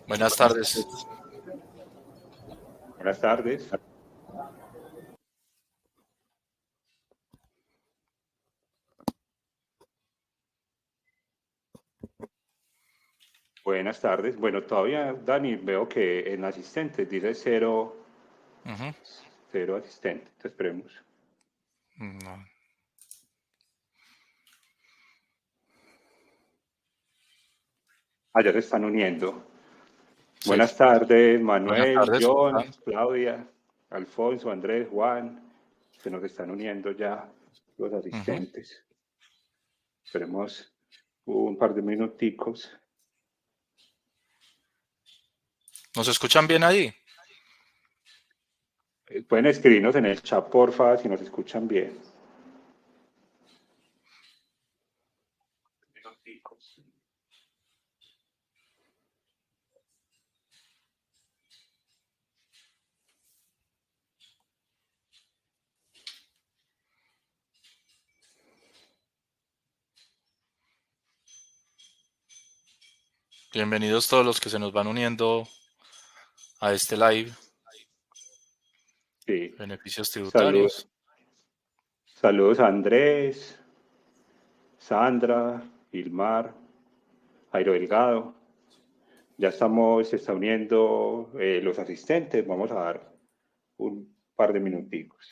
Buenas tardes. Buenas tardes. Buenas tardes. Bueno, todavía, Dani, veo que en asistentes dice cero, cero asistente. Entonces, esperemos. No. Ya se están uniendo. Sí. Buenas tardes, Manuel, Buenas tardes, John, Claudia, Alfonso, Andrés, Juan. Se nos están uniendo ya los asistentes. Esperemos un par de minuticos. ¿Nos escuchan bien ahí? Pueden escribirnos en el chat, porfa, si nos escuchan bien. Bienvenidos todos los que se nos van uniendo a este live. Sí. Beneficios tributarios. Saludos a Andrés, Sandra, Ilmar, Jairo Delgado. Ya se está uniendo los asistentes. Vamos a dar un par de minuticos.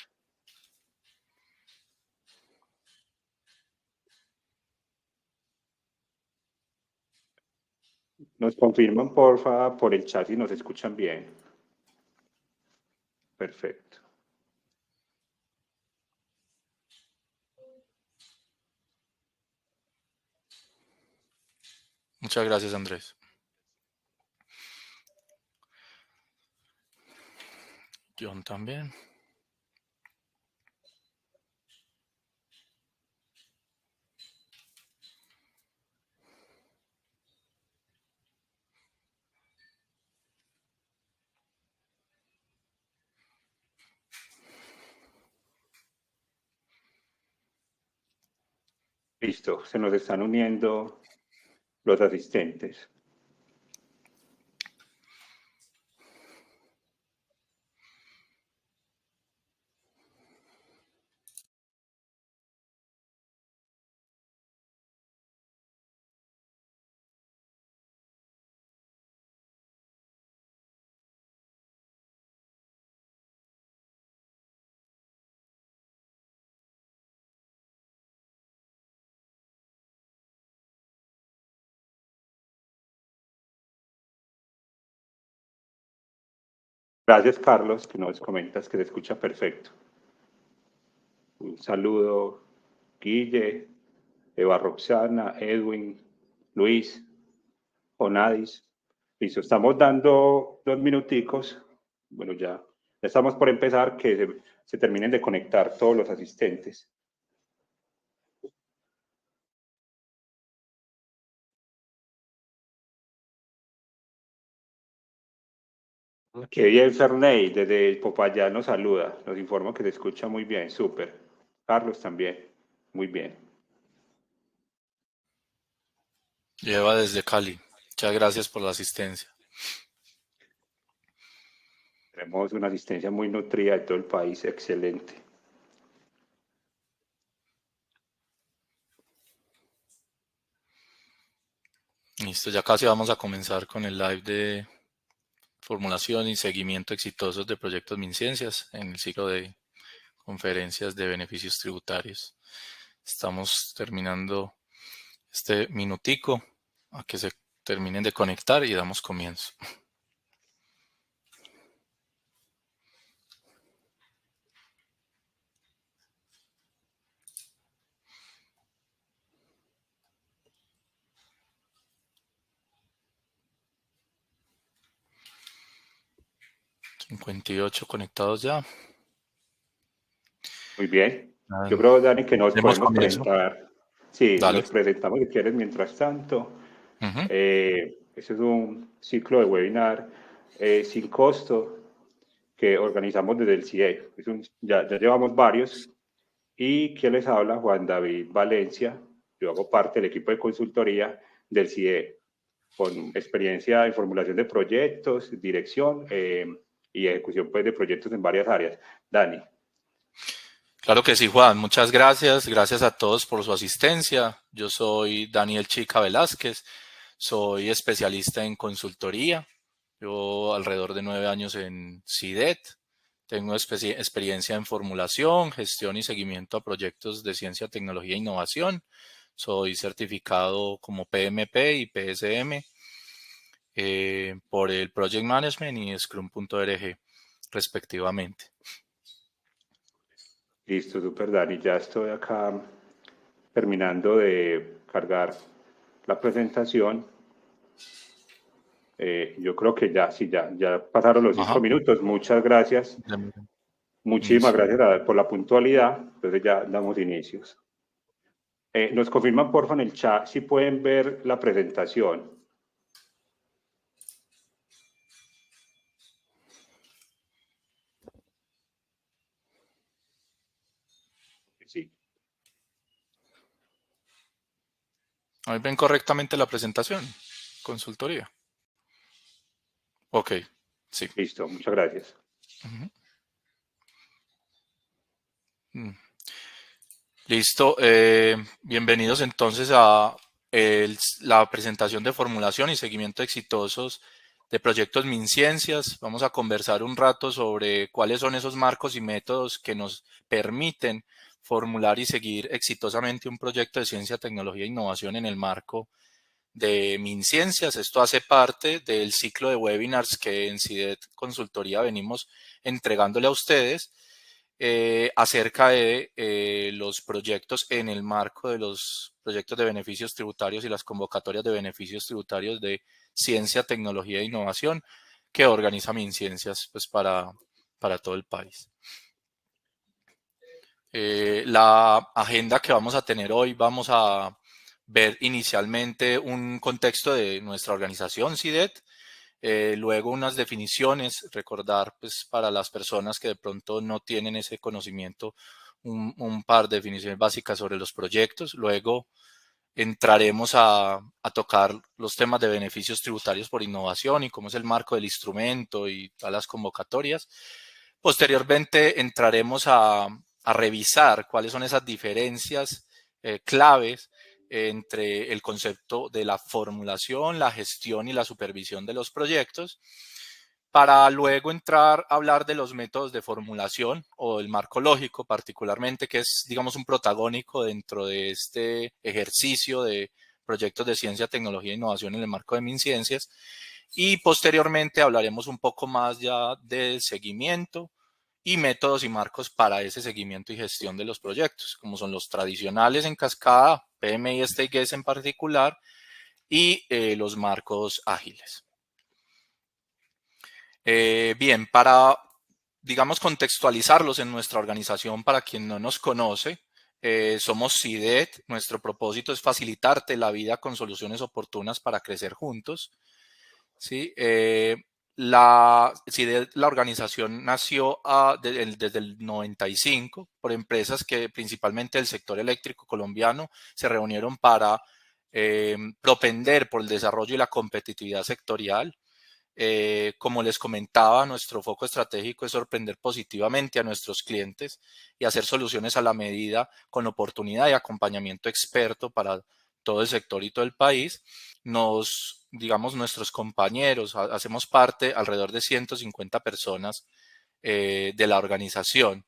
Nos confirman, porfa, por el chat si nos escuchan bien. Perfecto. Muchas gracias, Andrés. John también. Listo, se nos están uniendo los asistentes. Gracias, Carlos, que nos comentas que se escucha perfecto. Un saludo, Guille, Eva Roxana, Edwin, Luis, Onadis. Listo, estamos dando 2 minuticos. Bueno, ya estamos por empezar, que se terminen de conectar todos los asistentes. Qué bien, Ferney, desde Popayán nos saluda. Nos informa que se escucha muy bien, súper. Carlos también, muy bien. Lleva desde Cali. Muchas gracias por la asistencia. Tenemos una asistencia muy nutrida de todo el país, excelente. Listo, ya casi vamos a comenzar con el live de formulación y seguimiento exitosos de proyectos MinCiencias en el ciclo de conferencias de beneficios tributarios. Estamos terminando este minutico a que se terminen de conectar y damos comienzo. ¿58 conectados ya? Muy bien. Yo creo, Dani, que nos Demos podemos comienzo. presentar. Sí, Dale. nos presentamos si quieres mientras tanto. Este es un ciclo de webinar sin costo que organizamos desde el CIE. Ya llevamos varios. Y quien les habla, Juan David Valencia. Yo hago parte del equipo de consultoría del CIE, con experiencia en formulación de proyectos, dirección y ejecución pues, de proyectos en varias áreas. Dani. Claro que sí, Juan. Muchas gracias. Gracias a todos por su asistencia. Yo soy Daniel Chica Velázquez. Soy especialista en consultoría. Llevo alrededor de 9 años en CIDET. Tengo experiencia en formulación, gestión y seguimiento a proyectos de ciencia, tecnología e innovación. Soy certificado como PMP y PSM por el Project Management y Scrum.org respectivamente. Listo, super Dani. Ya estoy acá terminando de cargar la presentación. Yo creo que ya, sí, ya pasaron los 5 minutos. Muchas gracias. Muchísimas gracias por la puntualidad. Entonces ya damos inicios. Nos confirman, porfa, en el chat si pueden ver la presentación. Sí. ¿Ahí ven correctamente la presentación? Consultoría. Ok, sí. Listo, muchas gracias. Listo. Bienvenidos entonces a la presentación de formulación y seguimiento exitosos de proyectos MinCiencias. Vamos a conversar un rato sobre cuáles son esos marcos y métodos que nos permiten formular y seguir exitosamente un proyecto de ciencia, tecnología e innovación en el marco de MinCiencias. Esto hace parte del ciclo de webinars que en CIDET Consultoría venimos entregándole a ustedes acerca de los proyectos en el marco de los proyectos de beneficios tributarios y las convocatorias de beneficios tributarios de ciencia, tecnología e innovación que organiza MinCiencias pues, para todo el país. La agenda que vamos a tener hoy, vamos a ver inicialmente un contexto de nuestra organización CIDET, luego unas definiciones, recordar pues para las personas que de pronto no tienen ese conocimiento, un par de definiciones básicas sobre los proyectos, luego entraremos a tocar los temas de beneficios tributarios por innovación y cómo es el marco del instrumento y todas las convocatorias. Posteriormente entraremos a revisar cuáles son esas diferencias claves entre el concepto de la formulación, la gestión y la supervisión de los proyectos, para luego entrar a hablar de los métodos de formulación o el marco lógico particularmente, que es, digamos, un protagónico dentro de este ejercicio de proyectos de ciencia, tecnología e innovación en el marco de MinCiencias. Y posteriormente hablaremos un poco más ya del seguimiento y métodos y marcos para ese seguimiento y gestión de los proyectos, como son los tradicionales en cascada, PMI y STGS en particular, y los marcos ágiles. Bien, para, digamos, contextualizarlos en nuestra organización, para quien no nos conoce, somos CIDET. Nuestro propósito es facilitarte la vida con soluciones oportunas para crecer juntos. ¿Sí? La organización nació desde el 95 por empresas que principalmente del sector eléctrico colombiano se reunieron para propender por el desarrollo y la competitividad sectorial. Como les comentaba, nuestro foco estratégico es sorprender positivamente a nuestros clientes y hacer soluciones a la medida con oportunidad y acompañamiento experto para todo el sector y todo el país. Digamos, nuestros compañeros, hacemos parte alrededor de 150 personas de la organización.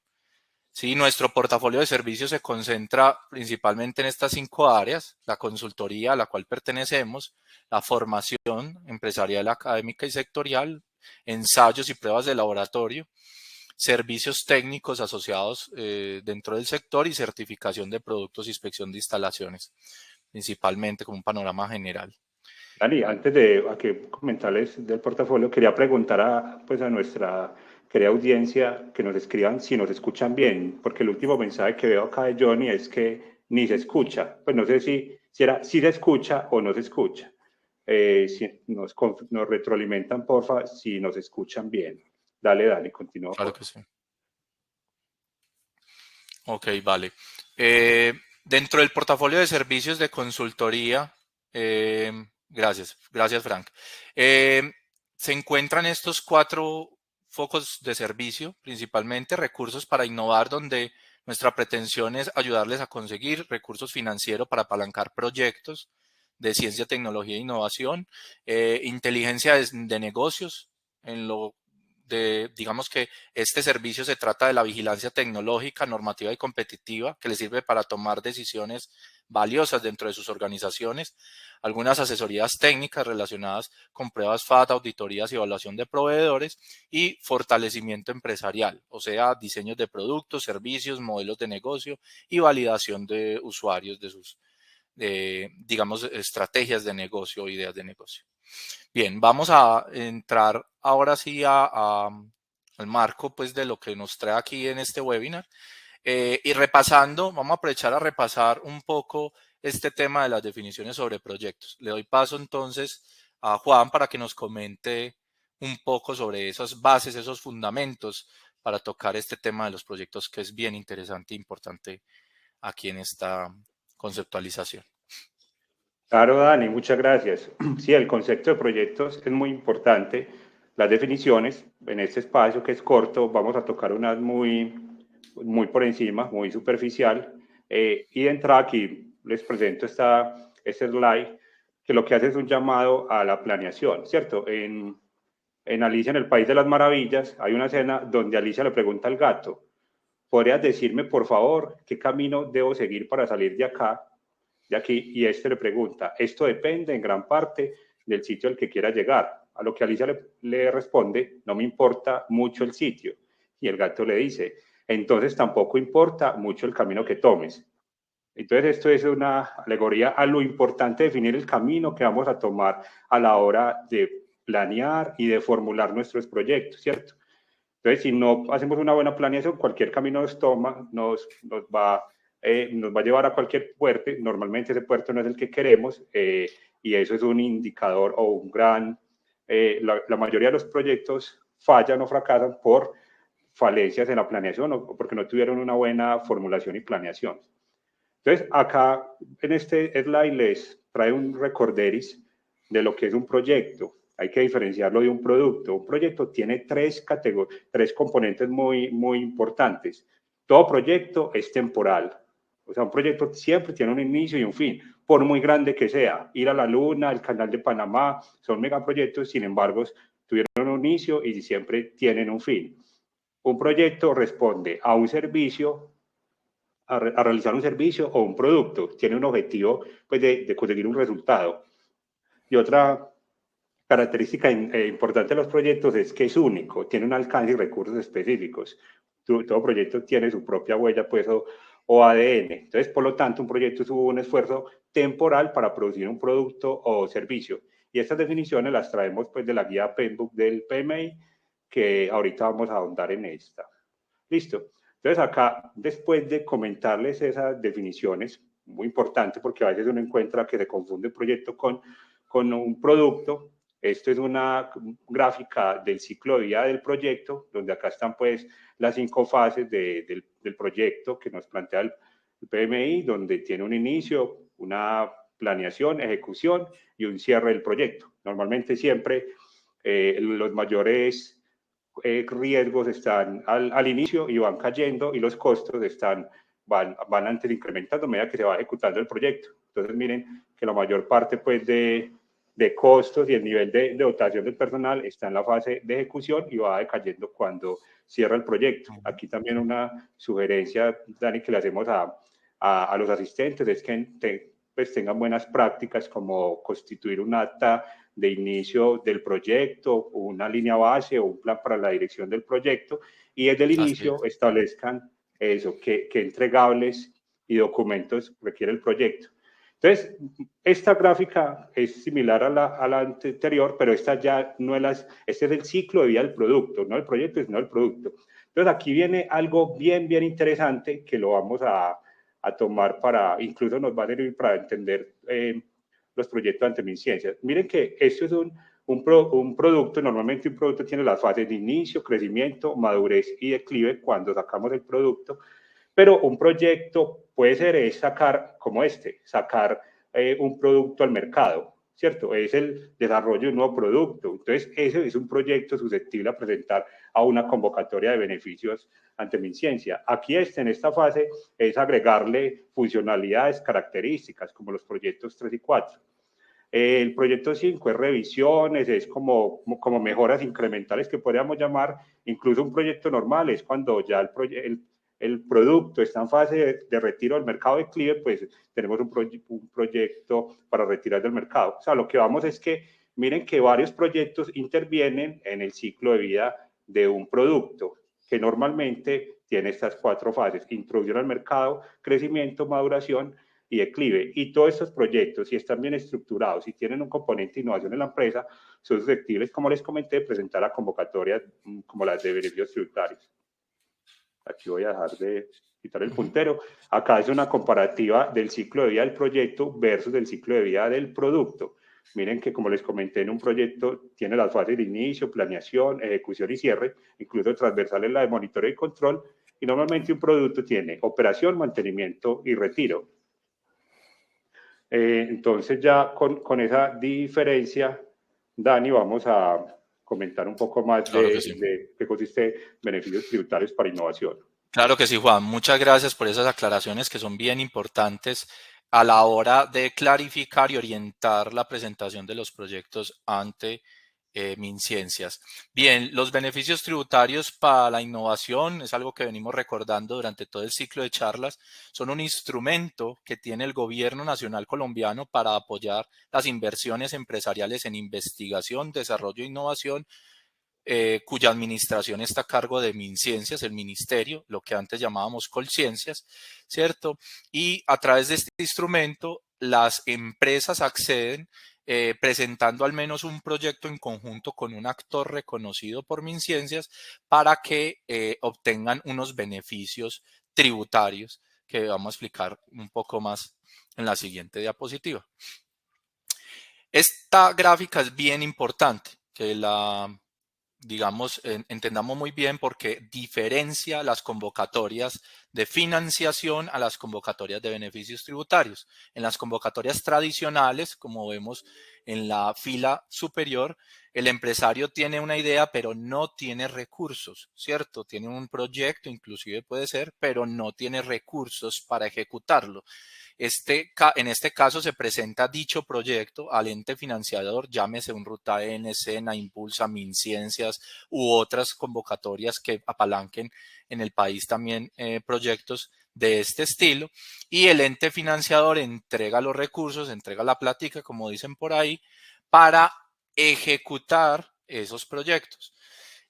Sí, nuestro portafolio de servicios se concentra principalmente en estas 5 áreas: la consultoría a la cual pertenecemos, la formación empresarial, académica y sectorial, ensayos y pruebas de laboratorio, servicios técnicos asociados dentro del sector y certificación de productos e inspección de instalaciones, principalmente como un panorama general. Dani, antes de que comentarles del portafolio, quería preguntar a nuestra querida audiencia que nos escriban si nos escuchan bien, porque el último mensaje que veo acá de Johnny es que ni se escucha. Pues no sé si era si se escucha o no se escucha. si nos retroalimentan, porfa, si nos escuchan bien. Dale, Dani, continúa. Claro que sí. Ok, vale. Dentro del portafolio de servicios de consultoría, gracias Frank, se encuentran estos 4 focos de servicio, principalmente recursos para innovar, donde nuestra pretensión es ayudarles a conseguir recursos financieros para apalancar proyectos de ciencia, tecnología e innovación, inteligencia de negocios, en lo digamos que este servicio se trata de la vigilancia tecnológica, normativa y competitiva que les sirve para tomar decisiones valiosas dentro de sus organizaciones, algunas asesorías técnicas relacionadas con pruebas FAT, auditorías y evaluación de proveedores y fortalecimiento empresarial, o sea, diseños de productos, servicios, modelos de negocio y validación de usuarios de sus, digamos, estrategias de negocio o ideas de negocio. Bien, vamos a entrar ahora sí al marco pues, de lo que nos trae aquí en este webinar. Y repasando, vamos a aprovechar a repasar un poco este tema de las definiciones sobre proyectos. Le doy paso entonces a Juan para que nos comente un poco sobre esas bases, esos fundamentos para tocar este tema de los proyectos que es bien interesante e importante aquí en esta conceptualización. Claro, Dani, muchas gracias. Sí, el concepto de proyectos es muy importante. Las definiciones, en este espacio que es corto, vamos a tocar unas muy por encima, muy superficial. Y de entrada aquí les presento este slide que lo que hace es un llamado a la planeación, ¿cierto? En Alicia en el País de las Maravillas hay una escena donde Alicia le pregunta al gato, ¿podrías decirme, por favor, qué camino debo seguir para salir de acá? De aquí, y este le pregunta, esto depende en gran parte del sitio al que quiera llegar. A lo que Alicia le responde, no me importa mucho el sitio. Y el gato le dice, entonces tampoco importa mucho el camino que tomes. Entonces esto es una alegoría a lo importante de definir el camino que vamos a tomar a la hora de planear y de formular nuestros proyectos, ¿cierto? Entonces, si no hacemos una buena planeación, cualquier camino nos va a llevar a cualquier puerto. Normalmente ese puerto no es el que queremos y eso es un indicador o un gran... la mayoría de los proyectos fallan o fracasan por falencias en la planeación o porque no tuvieron una buena formulación y planeación. Entonces, acá en este slide les trae un recorderis de lo que es un proyecto. Hay que diferenciarlo de un producto. Un proyecto tiene tres componentes muy importantes. Todo proyecto es temporal. O sea, un proyecto siempre tiene un inicio y un fin, por muy grande que sea. Ir a la Luna, el Canal de Panamá, son megaproyectos, sin embargo, tuvieron un inicio y siempre tienen un fin. Un proyecto responde a un servicio, a realizar un servicio o un producto, tiene un objetivo pues, de conseguir un resultado. Y otra característica importante de los proyectos es que es único, tiene un alcance y recursos específicos. Todo proyecto tiene su propia huella pues, o ADN. Entonces, por lo tanto, un proyecto es un esfuerzo temporal para producir un producto o servicio. Y estas definiciones las traemos pues, de la guía PMBOK del PMI, que ahorita vamos a ahondar en esta. Listo. Entonces acá, después de comentarles esas definiciones, muy importante porque a veces uno encuentra que se confunde el proyecto con un producto. Esto es una gráfica del ciclo de vida del proyecto, donde acá están pues las 5 fases del proyecto que nos plantea el PMI, donde tiene un inicio, una planeación, ejecución y un cierre del proyecto. Normalmente siempre los mayores riesgos están al inicio y van cayendo y los costos van antes incrementando a medida que se va ejecutando el proyecto. Entonces miren que la mayor parte pues de costos y el nivel de dotación del personal está en la fase de ejecución y va decayendo cuando cierra el proyecto. Aquí también una sugerencia, Dani, que le hacemos a los asistentes es que pues tengan buenas prácticas como constituir un acta de inicio del proyecto, una línea base o un plan para la dirección del proyecto y desde el inicio establezcan eso, qué entregables y documentos requiere el proyecto. Entonces, esta gráfica es similar a la anterior, pero esta ya no es este es el ciclo de vida del producto, no el proyecto, sino el producto. Entonces, aquí viene algo bien interesante que lo vamos a tomar incluso nos va a servir para entender los proyectos de Anteminciencias. Miren que esto es un producto, normalmente un producto tiene las fases de inicio, crecimiento, madurez y declive cuando sacamos el producto, pero un proyecto puede ser sacar, como sacar un producto al mercado, ¿cierto? Es el desarrollo de un nuevo producto. Entonces, ese es un proyecto susceptible a presentar a una convocatoria de beneficios ante MinCiencia. Aquí en esta fase es agregarle funcionalidades, características, como los proyectos 3 y 4. El proyecto 5 es revisiones, es como mejoras incrementales que podríamos llamar. Incluso un proyecto normal es cuando ya el producto está en fase de retiro del mercado de declive, pues tenemos un proyecto para retirar del mercado. O sea, lo que vamos es que miren que varios proyectos intervienen en el ciclo de vida de un producto, que normalmente tiene estas 4 fases: introducción al mercado, crecimiento, maduración y declive. Y todos estos proyectos, si están bien estructurados, si tienen un componente de innovación en la empresa, son susceptibles, como les comenté, de presentar a convocatorias como las de beneficios tributarios. Aquí voy a dejar de quitar el puntero. Acá es una comparativa del ciclo de vida del proyecto versus el ciclo de vida del producto. Miren que, como les comenté, en un proyecto tiene las fases de inicio, planeación, ejecución y cierre, incluso transversal en la de monitoreo y control, y normalmente un producto tiene operación, mantenimiento y retiro. Entonces ya con esa diferencia, Dani, vamos a comentar un poco más Claro que sí. de qué consiste beneficios tributarios para innovación. Claro que sí, Juan. Muchas gracias por esas aclaraciones que son bien importantes a la hora de clarificar y orientar la presentación de los proyectos ante MinCiencias. Bien, los beneficios tributarios para la innovación es algo que venimos recordando durante todo el ciclo de charlas. Son un instrumento que tiene el Gobierno Nacional colombiano para apoyar las inversiones empresariales en investigación, desarrollo e innovación, cuya administración está a cargo de MinCiencias, el ministerio, lo que antes llamábamos Colciencias, ¿cierto? Y a través de este instrumento, las empresas acceden presentando al menos un proyecto en conjunto con un actor reconocido por MinCiencias para que obtengan unos beneficios tributarios que vamos a explicar un poco más en la siguiente diapositiva. Esta gráfica es bien importante, que digamos, entendamos muy bien porque diferencia las convocatorias de financiación a las convocatorias de beneficios tributarios. En las convocatorias tradicionales, como vemos en la fila superior, el empresario tiene una idea, pero no tiene recursos, ¿cierto? Tiene un proyecto, inclusive puede ser, pero no tiene recursos para ejecutarlo. En este caso se presenta dicho proyecto al ente financiador, llámese un Ruta N, SENA, Impulsa, MinCiencias u otras convocatorias que apalanquen en el país también proyectos de este estilo, y el ente financiador entrega los recursos, entrega la plática, como dicen por ahí, para ejecutar esos proyectos.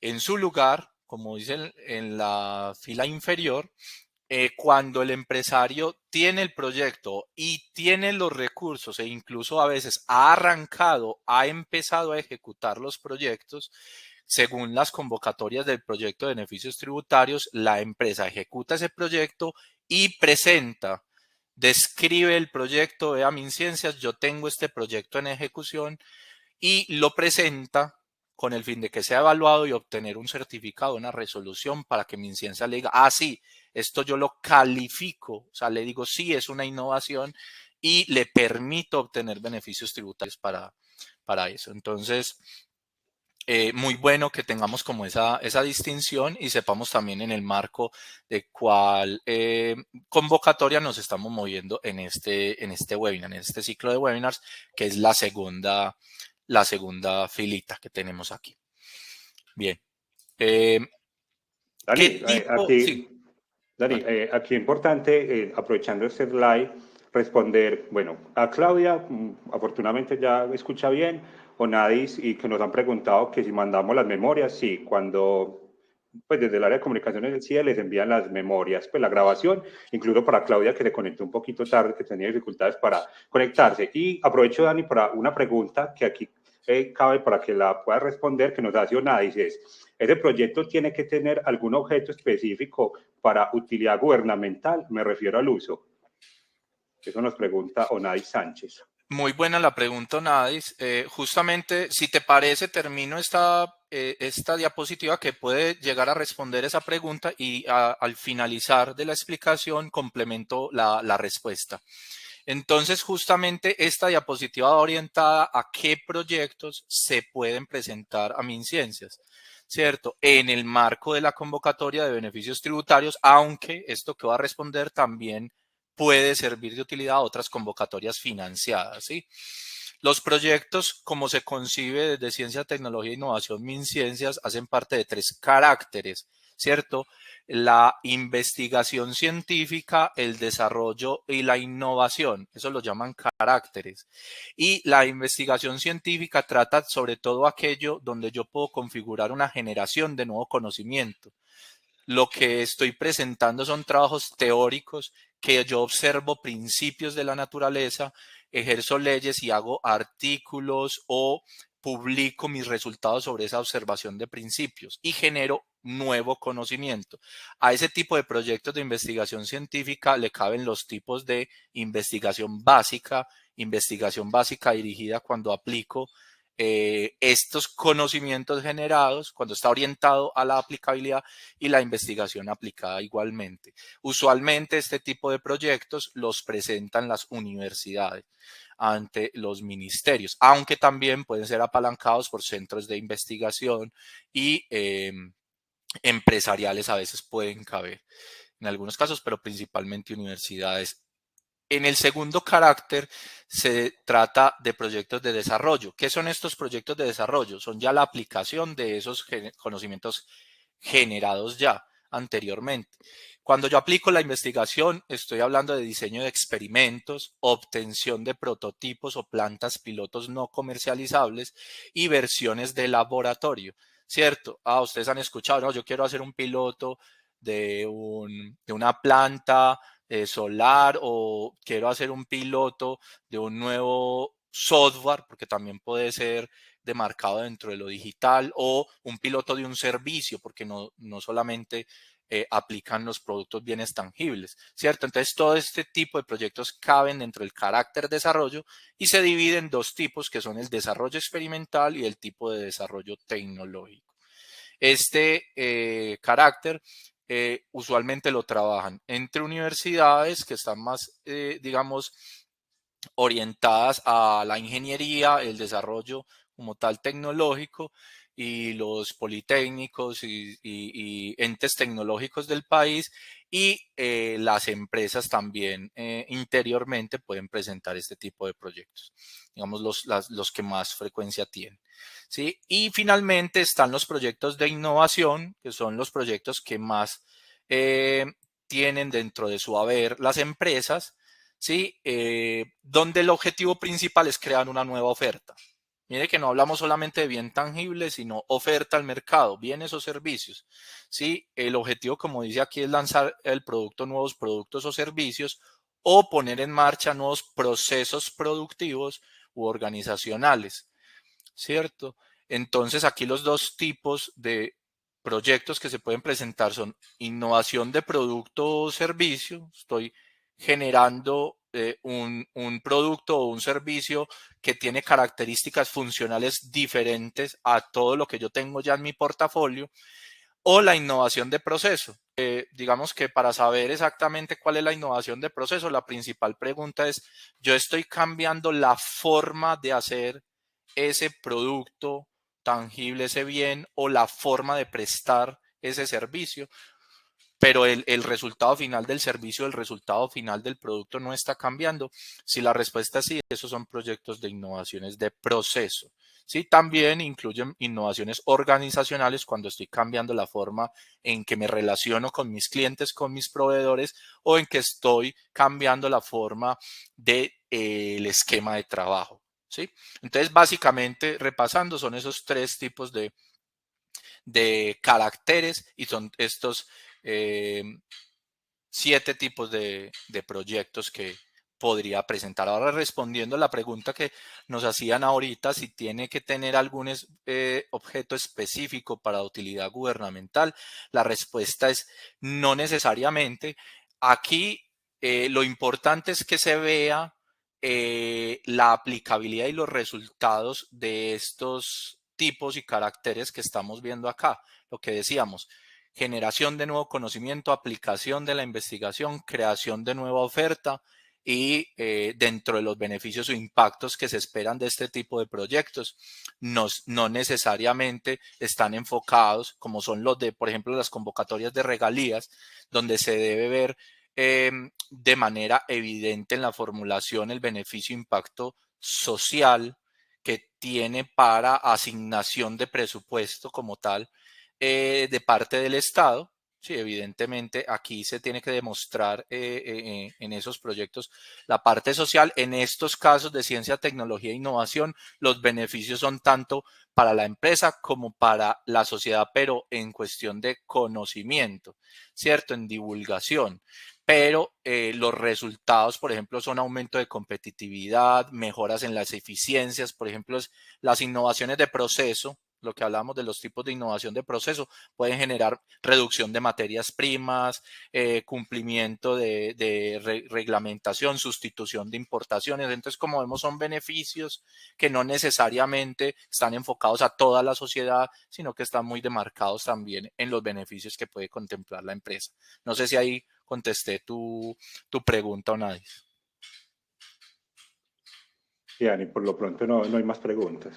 En su lugar, como dicen en la fila inferior, cuando el empresario tiene el proyecto y tiene los recursos e incluso a veces ha arrancado, ha empezado a ejecutar los proyectos, según las convocatorias del proyecto de beneficios tributarios, la empresa ejecuta ese proyecto y presenta, describe el proyecto de MinCiencias, yo tengo este proyecto en ejecución, y lo presenta con el fin de que sea evaluado y obtener un certificado, una resolución para que MinCiencias le diga, ah, sí, esto yo lo califico, o sea, le digo, sí, es una innovación y le permito obtener beneficios tributarios para eso. Entonces, muy bueno que tengamos como esa distinción y sepamos también en el marco de cuál convocatoria nos estamos moviendo en este webinar, en este ciclo de webinars, que es la segunda filita que tenemos aquí. Bien. Dani, Sí. Dani, aquí es importante, aprovechando este slide, responder, bueno, a Claudia, afortunadamente ya escucha bien, o Nadis, y que nos han preguntado que si mandamos las memorias, sí, cuando, pues desde el área de comunicaciones del CIE les envían las memorias, pues la grabación, incluso para Claudia que se conectó un poquito tarde, que tenía dificultades para conectarse. Y aprovecho, Dani, para una pregunta que aquí cabe para que la pueda responder, que nos hace Nadis, es, ¿ese proyecto tiene que tener algún objeto específico para utilidad gubernamental? Me refiero al uso. Eso nos pregunta Onay Sánchez. Muy buena la pregunta, Nadis. Justamente, si te parece, termino esta diapositiva que puede llegar a responder esa pregunta y al finalizar de la explicación complemento la respuesta. Entonces, justamente esta diapositiva va orientada a qué proyectos se pueden presentar a MinCiencias, ¿cierto? En el marco de la convocatoria de beneficios tributarios, aunque esto que va a responder también puede servir de utilidad a otras convocatorias financiadas, ¿sí? Los proyectos, como se concibe desde Ciencia, Tecnología e Innovación, MinCiencias, hacen parte de 3 caracteres, ¿cierto? La investigación científica, el desarrollo y la innovación. Eso lo llaman caracteres. Y la investigación científica trata sobre todo aquello donde yo puedo configurar una generación de nuevo conocimiento. Lo que estoy presentando son trabajos teóricos que yo observo principios de la naturaleza, ejerzo leyes y hago artículos o publico mis resultados sobre esa observación de principios y genero nuevo conocimiento. A ese tipo de proyectos de investigación científica le caben los tipos de investigación básica dirigida cuando aplico estos conocimientos generados, cuando está orientado a la aplicabilidad, y la investigación aplicada igualmente. Usualmente este tipo de proyectos los presentan las universidades ante los ministerios, aunque también pueden ser apalancados por centros de investigación y empresariales a veces pueden caber en algunos casos, pero principalmente universidades. En el segundo carácter se trata de proyectos de desarrollo. ¿Qué son estos proyectos de desarrollo? Son ya la aplicación de esos conocimientos generados ya anteriormente. Cuando yo aplico la investigación, estoy hablando de diseño de experimentos, obtención de prototipos o plantas pilotos no comercializables y versiones de laboratorio, ¿cierto? Ustedes han escuchado, no, yo quiero hacer un piloto de una planta solar o quiero hacer un piloto de un nuevo software, porque también puede ser demarcado dentro de lo digital, o un piloto de un servicio, porque no solamente aplican los productos bienes tangibles, ¿cierto? Entonces, todo este tipo de proyectos caben dentro del carácter desarrollo y se dividen en 2 tipos, que son el desarrollo experimental y el tipo de desarrollo tecnológico. Este carácter usualmente lo trabajan entre universidades que están más, digamos, orientadas a la ingeniería, el desarrollo como tal tecnológico, y los politécnicos y entes tecnológicos del país, y las empresas también interiormente pueden presentar este tipo de proyectos, digamos los que más frecuencia tienen. ¿Sí? Y finalmente están los proyectos de innovación, que son los proyectos que más tienen dentro de su haber las empresas, ¿sí? Donde el objetivo principal es crear una nueva oferta. Mire que no hablamos solamente de bien tangible, sino oferta al mercado, bienes o servicios. ¿Sí? El objetivo, como dice aquí, es lanzar el producto, nuevos productos o servicios, o poner en marcha nuevos procesos productivos u organizacionales, ¿cierto? Entonces, aquí los 2 tipos de proyectos que se pueden presentar son innovación de producto o servicio. Estoy generando un producto o un servicio que tiene características funcionales diferentes a todo lo que yo tengo ya en mi portafolio, o la innovación de proceso. Digamos que para saber exactamente cuál es la innovación de proceso, la principal pregunta es, ¿yo estoy cambiando la forma de hacer ese producto tangible, ese bien, o la forma de prestar ese servicio? Pero el resultado final del servicio, el resultado final del producto no está cambiando. Si la respuesta es sí, esos son proyectos de innovaciones de proceso. Sí, también incluyen innovaciones organizacionales cuando estoy cambiando la forma en que me relaciono con mis clientes, con mis proveedores, o en que estoy cambiando la forma del esquema de trabajo. ¿Sí? Entonces, básicamente, repasando, son esos 3 tipos de caracteres, y son estos 7 tipos de proyectos que podría presentar. Ahora, respondiendo a la pregunta que nos hacían ahorita, si tiene que tener algún objeto específico para utilidad gubernamental, la respuesta es no necesariamente. Aquí lo importante es que se vea la aplicabilidad y los resultados de estos tipos y caracteres que estamos viendo acá. Lo que decíamos, generación de nuevo conocimiento, aplicación de la investigación, creación de nueva oferta y dentro de los beneficios o impactos que se esperan de este tipo de proyectos, no necesariamente están enfocados como son los de, por ejemplo, las convocatorias de regalías, donde se debe ver de manera evidente en la formulación el beneficio impacto social que tiene para asignación de presupuesto como tal de parte del Estado. Sí, evidentemente aquí se tiene que demostrar en esos proyectos la parte social. En estos casos de ciencia, tecnología e innovación, los beneficios son tanto para la empresa como para la sociedad, pero en cuestión de conocimiento, ¿cierto? En divulgación. Pero los resultados, por ejemplo, son aumento de competitividad, mejoras en las eficiencias, por ejemplo, las innovaciones de proceso, lo que hablamos de los tipos de innovación de proceso, pueden generar reducción de materias primas, cumplimiento de reglamentación, sustitución de importaciones. Entonces, como vemos, son beneficios que no necesariamente están enfocados a toda la sociedad, sino que están muy demarcados también en los beneficios que puede contemplar la empresa. No sé si ahí contesté tu pregunta o nadie. Sí, Dani, por lo pronto no hay más preguntas.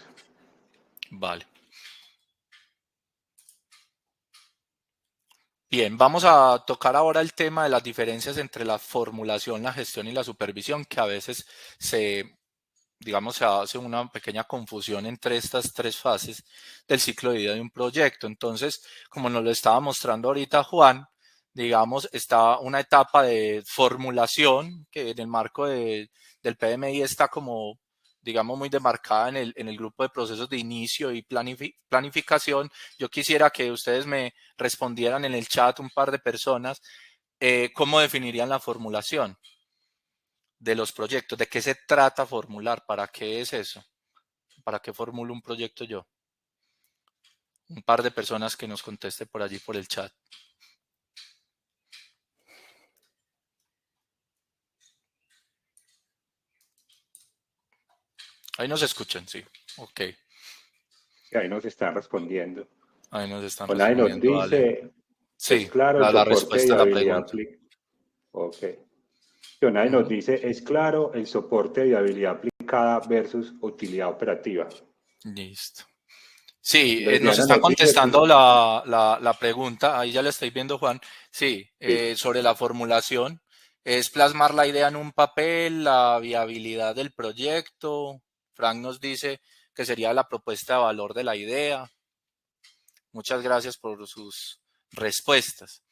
Vale. Bien, vamos a tocar ahora el tema de las diferencias entre la formulación, la gestión y la supervisión, que a veces se hace una pequeña confusión entre estas tres fases del ciclo de vida de un proyecto. Entonces, como nos lo estaba mostrando ahorita Juan, digamos, está una etapa de formulación que en el marco del PMI está como, digamos, muy demarcada en el grupo de procesos de inicio y planificación. Yo quisiera que ustedes me respondieran en el chat, un par de personas, cómo definirían la formulación de los proyectos. ¿De qué se trata formular? ¿Para qué es eso? ¿Para qué formulo un proyecto yo? Un par de personas que nos conteste por allí por el chat. Ahí nos escuchan, sí. Ok. Y ahí nos están respondiendo. Ahí nos están Onay nos respondiendo, vale. dice, es Sí, claro el la soporte de respuesta a la viabilidad. pregunta. Ok. Onay nos dice, es claro el soporte de viabilidad aplicada versus utilidad operativa. Listo. Sí, nos Lesbiana están nos dice, contestando la pregunta, ahí ya la estoy viendo, Juan. Sí, sí, sobre la formulación. Es plasmar la idea en un papel, la viabilidad del proyecto. Frank nos dice que sería la propuesta de valor de la idea. Muchas gracias por sus respuestas.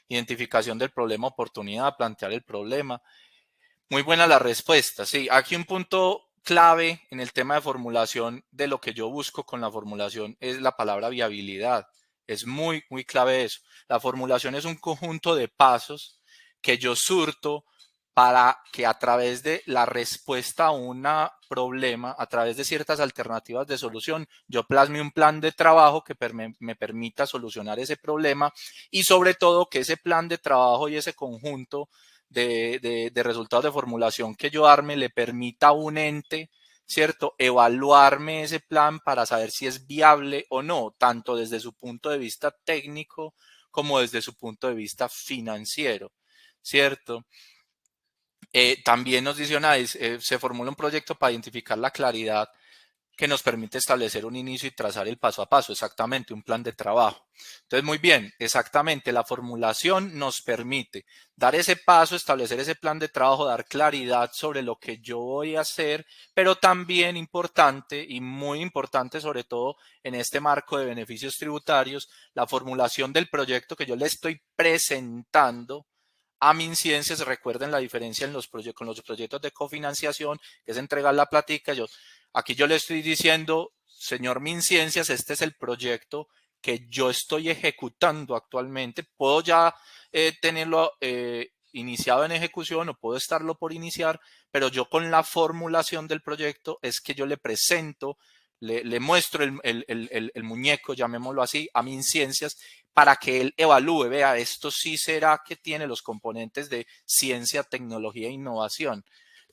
Identificación del problema, oportunidad, plantear el problema. Muy buena la respuesta, sí. Aquí un punto clave en el tema de formulación de lo que yo busco con la formulación es la palabra viabilidad. Es muy, muy clave eso. La formulación es un conjunto de pasos que yo surto para que a través de la respuesta a un problema, a través de ciertas alternativas de solución, yo plasme un plan de trabajo que me permita solucionar ese problema y sobre todo que ese plan de trabajo y ese conjunto de resultados de formulación que yo arme le permita a un ente, ¿cierto?, evaluarme ese plan para saber si es viable o no, tanto desde su punto de vista técnico como desde su punto de vista financiero, ¿cierto? También nos dice Onais, se formula un proyecto para identificar la claridad que nos permite establecer un inicio y trazar el paso a paso, exactamente, un plan de trabajo. Entonces, muy bien, exactamente, la formulación nos permite dar ese paso, establecer ese plan de trabajo, dar claridad sobre lo que yo voy a hacer, pero también importante y muy importante, sobre todo en este marco de beneficios tributarios, la formulación del proyecto que yo le estoy presentando a MinCiencias. Recuerden la diferencia en con los proyectos de cofinanciación, que es entregar la platica. Aquí yo le estoy diciendo, señor MinCiencias, este es el proyecto que yo estoy ejecutando actualmente. Puedo ya tenerlo iniciado en ejecución o puedo estarlo por iniciar, pero yo con la formulación del proyecto es que yo le presento, le muestro el muñeco, llamémoslo así, a MinCiencias para que él evalúe, vea, esto sí será que tiene los componentes de ciencia, tecnología e innovación.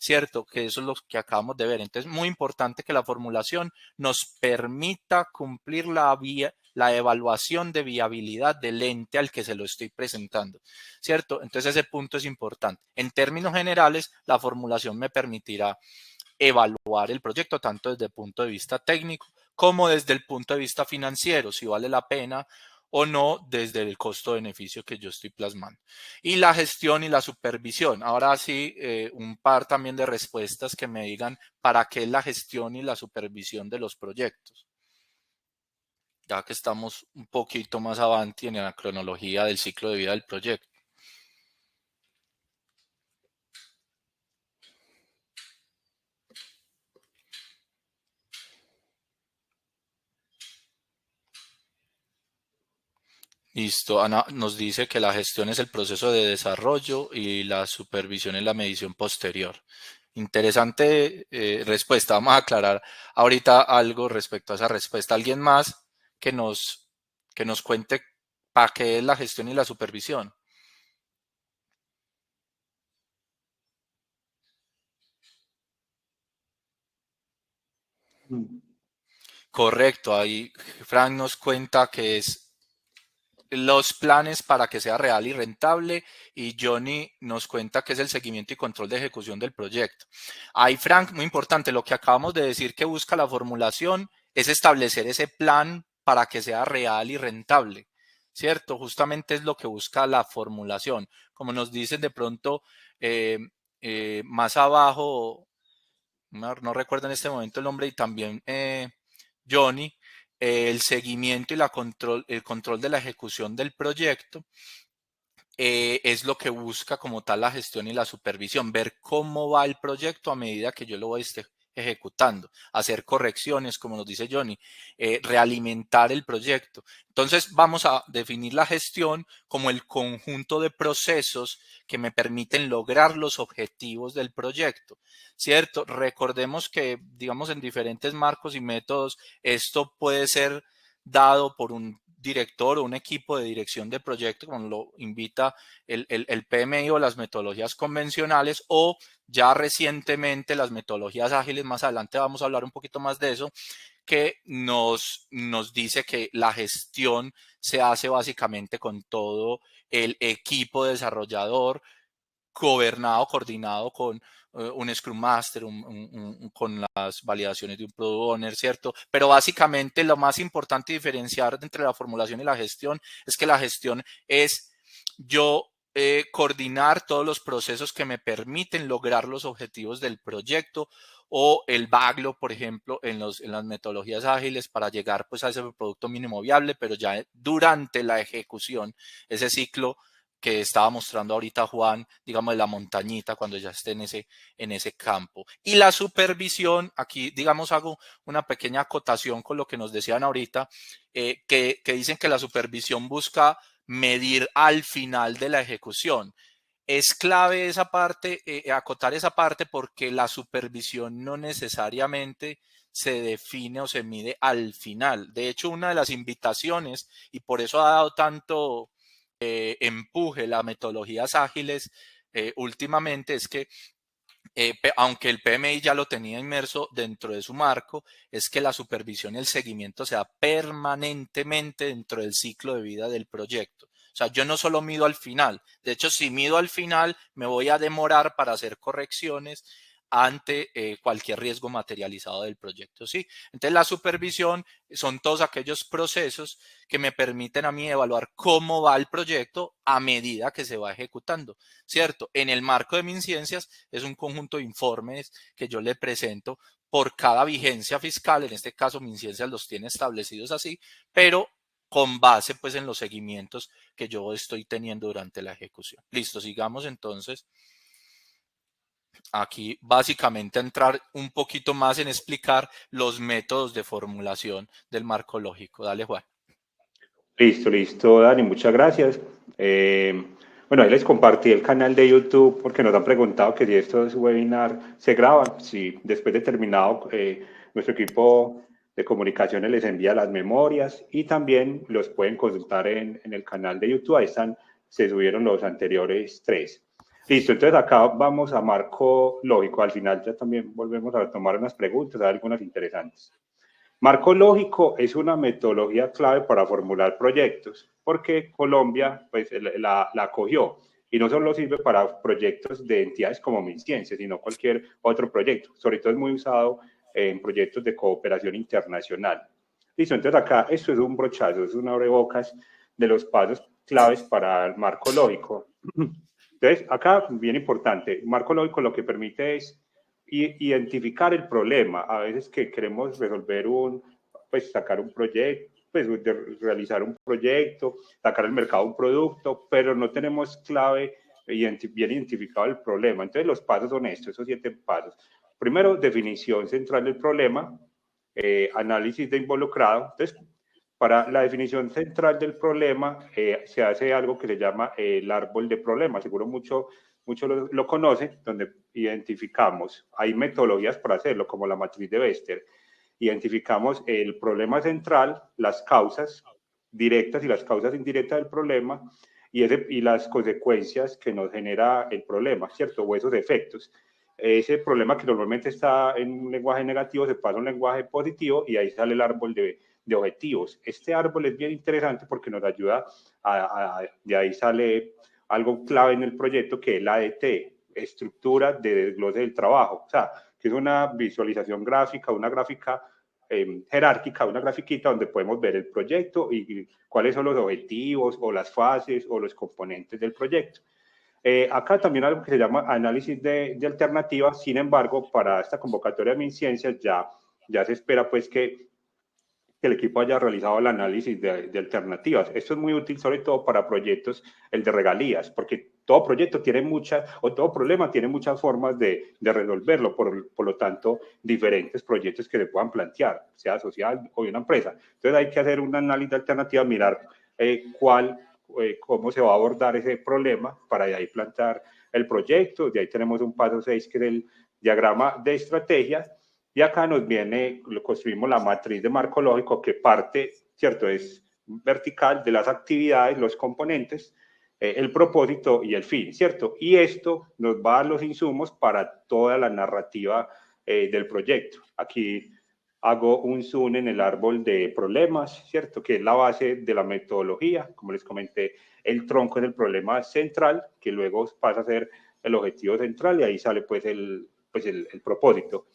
¿cierto? Que eso es lo que acabamos de ver. Entonces, muy importante que la formulación nos permita cumplir la evaluación de viabilidad del ente al que se lo estoy presentando, ¿cierto? Entonces, ese punto es importante. En términos generales, la formulación me permitirá evaluar el proyecto tanto desde el punto de vista técnico como desde el punto de vista financiero, si vale la pena o no desde el costo-beneficio que yo estoy plasmando. Y la gestión y la supervisión. Ahora sí, un par también de respuestas que me digan para qué es la gestión y la supervisión de los proyectos. Ya que estamos un poquito más adelante en la cronología del ciclo de vida del proyecto. Listo, Ana nos dice que la gestión es el proceso de desarrollo y la supervisión es la medición posterior. Interesante respuesta. Vamos a aclarar ahorita algo respecto a esa respuesta. ¿Alguien más que nos cuente para qué es la gestión y la supervisión? Correcto, ahí Frank nos cuenta que es los planes para que sea real y rentable, y Johnny nos cuenta que es el seguimiento y control de ejecución del proyecto. Ahí, Frank, muy importante, lo que acabamos de decir que busca la formulación es establecer ese plan para que sea real y rentable, ¿cierto? Justamente es lo que busca la formulación. Como nos dicen de pronto más abajo, no recuerdo en este momento el nombre, y también Johnny, el seguimiento y el control de la ejecución del proyecto es lo que busca como tal la gestión y la supervisión, ver cómo va el proyecto a medida que yo lo voy ejecutando, hacer correcciones, como nos dice Johnny, realimentar el proyecto. Entonces vamos a definir la gestión como el conjunto de procesos que me permiten lograr los objetivos del proyecto, ¿cierto? Recordemos que, digamos, en diferentes marcos y métodos, esto puede ser dado por un director o un equipo de dirección de proyecto, como lo invita el PMI o las metodologías convencionales, o ya recientemente las metodologías ágiles. Más adelante vamos a hablar un poquito más de eso, que nos dice que la gestión se hace básicamente con todo el equipo desarrollador, gobernado, coordinado con un Scrum Master, con las validaciones de un Product Owner, ¿cierto? Pero básicamente lo más importante diferenciar entre la formulación y la gestión es que la gestión es yo coordinar todos los procesos que me permiten lograr los objetivos del proyecto, o el backlog, por ejemplo, en las metodologías ágiles, para llegar pues a ese producto mínimo viable, pero ya durante la ejecución, ese ciclo que estaba mostrando ahorita Juan, digamos, de la montañita, cuando ya esté en ese campo. Y la supervisión, aquí, digamos, hago una pequeña acotación con lo que nos decían ahorita, que dicen que la supervisión busca medir al final de la ejecución. Es clave esa parte, acotar esa parte, porque la supervisión no necesariamente se define o se mide al final. De hecho, una de las invitaciones, y por eso ha dado tanto empuje las metodologías ágiles últimamente, es que aunque el PMI ya lo tenía inmerso dentro de su marco, es que la supervisión y el seguimiento sea permanentemente dentro del ciclo de vida del proyecto. O sea, yo no solo mido al final. De hecho, si mido al final, me voy a demorar para hacer correcciones ante cualquier riesgo materializado del proyecto, ¿sí? Entonces, la supervisión son todos aquellos procesos que me permiten a mí evaluar cómo va el proyecto a medida que se va ejecutando, ¿cierto? En el marco de MinCiencias es un conjunto de informes que yo le presento por cada vigencia fiscal. En este caso, MinCiencias los tiene establecidos así, pero con base pues en los seguimientos que yo estoy teniendo durante la ejecución. Listo, sigamos entonces. Aquí básicamente entrar un poquito más en explicar los métodos de formulación del marco lógico. Dale, Juan. Listo, Dani, muchas gracias. Bueno, ahí les compartí el canal de YouTube porque nos han preguntado que si estos webinars se graban. Si después de terminado, nuestro equipo de comunicaciones les envía las memorias, y también los pueden consultar en el canal de YouTube. Ahí están, se subieron los anteriores 3. Listo, entonces acá vamos a marco lógico. Al final ya también volvemos a tomar unas preguntas, hay algunas interesantes. Marco lógico es una metodología clave para formular proyectos, porque Colombia pues, la acogió y no solo sirve para proyectos de entidades como MinCiencias, sino cualquier otro proyecto. Sobre todo es muy usado en proyectos de cooperación internacional. Listo, entonces acá esto es un brochazo, es un abrebocas de los pasos claves para el marco lógico. Entonces, acá, bien importante, marco lógico lo que permite es identificar el problema. A veces que queremos resolver pues sacar un proyecto, pues realizar un proyecto, sacar al mercado un producto, pero no tenemos clave bien identificado el problema. Entonces los pasos son estos, esos 7 pasos. Primero, definición central del problema, análisis de involucrado. Entonces, para la definición central del problema se hace algo que se llama el árbol de problemas. Seguro mucho lo conoce, donde identificamos, hay metodologías para hacerlo, como la matriz de Bester. Identificamos el problema central, las causas directas y las causas indirectas del problema y las consecuencias que nos genera el problema, ¿cierto? O esos efectos. Ese problema que normalmente está en un lenguaje negativo se pasa a un lenguaje positivo y ahí sale el árbol de objetivos. Este árbol es bien interesante porque nos ayuda de ahí sale algo clave en el proyecto que es la ADT, estructura de desglose del trabajo, o sea, que es una visualización gráfica, una gráfica jerárquica, una grafiquita donde podemos ver el proyecto y cuáles son los objetivos o las fases o los componentes del proyecto. Acá también algo que se llama análisis de alternativas, sin embargo, para esta convocatoria de MinCiencias ya se espera pues que el equipo haya realizado el análisis de alternativas. Esto es muy útil sobre todo para proyectos, el de regalías, porque todo proyecto tiene todo problema tiene muchas formas de resolverlo, por lo tanto, diferentes proyectos que se puedan plantear, sea social o de una empresa. Entonces hay que hacer un análisis de alternativas, mirar cómo se va a abordar ese problema para de ahí plantear el proyecto. De ahí tenemos un paso 6 que es el diagrama de estrategias. Y acá nos viene, construimos la matriz de marco lógico que parte, ¿cierto? Es vertical de las actividades, los componentes, el propósito y el fin, ¿cierto? Y esto nos va a dar los insumos para toda la narrativa del proyecto. Aquí hago un zoom en el árbol de problemas, ¿cierto? Que es la base de la metodología. Como les comenté, el tronco es el problema central, que luego pasa a ser el objetivo central y ahí sale pues el propósito.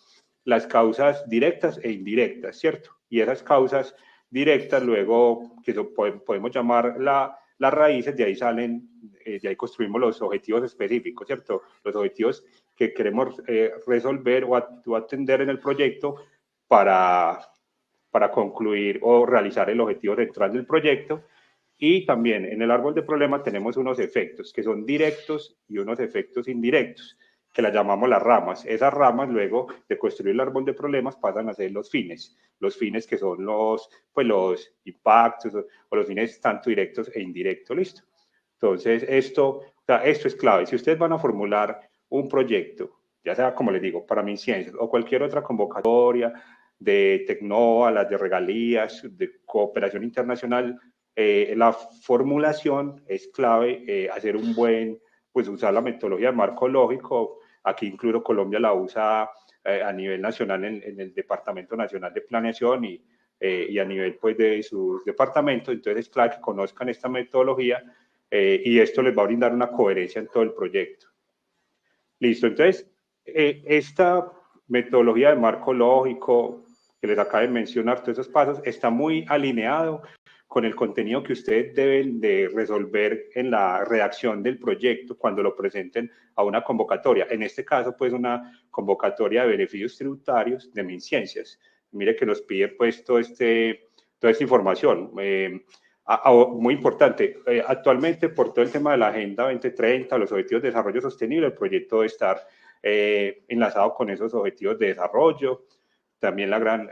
Las causas directas e indirectas, ¿cierto? Y esas causas directas luego, que podemos llamar las raíces, de ahí salen, de ahí construimos los objetivos específicos, ¿cierto? Los objetivos que queremos resolver o atender en el proyecto para concluir o realizar el objetivo central del proyecto. Y también en el árbol de problemas tenemos unos efectos que son directos y unos efectos indirectos, que las llamamos las ramas. Esas ramas, luego de construir el árbol de problemas, pasan a ser los fines que son los impactos o los fines tanto directos e indirectos, ¿listo? Entonces, esto es clave. Si ustedes van a formular un proyecto, ya sea, como les digo, para MinCiencias o cualquier otra convocatoria de Tecnova, las de regalías, de cooperación internacional, la formulación es clave, hacer un buen, pues usar la metodología de marco lógico. Aquí incluso Colombia la usa a nivel nacional en el Departamento Nacional de Planeación y a nivel pues de sus departamentos. Entonces es clave que conozcan esta metodología y esto les va a brindar una coherencia en todo el proyecto. Listo, entonces esta metodología de marco lógico que les acabo de mencionar, todos esos pasos, está muy alineado con el contenido que ustedes deben de resolver en la redacción del proyecto cuando lo presenten a una convocatoria. En este caso, pues una convocatoria de beneficios tributarios de MinCiencias. Mire que nos pide pues toda esta información. Muy importante, actualmente por todo el tema de la Agenda 2030, los Objetivos de Desarrollo Sostenible, el proyecto debe estar enlazado con esos objetivos de desarrollo, también la gran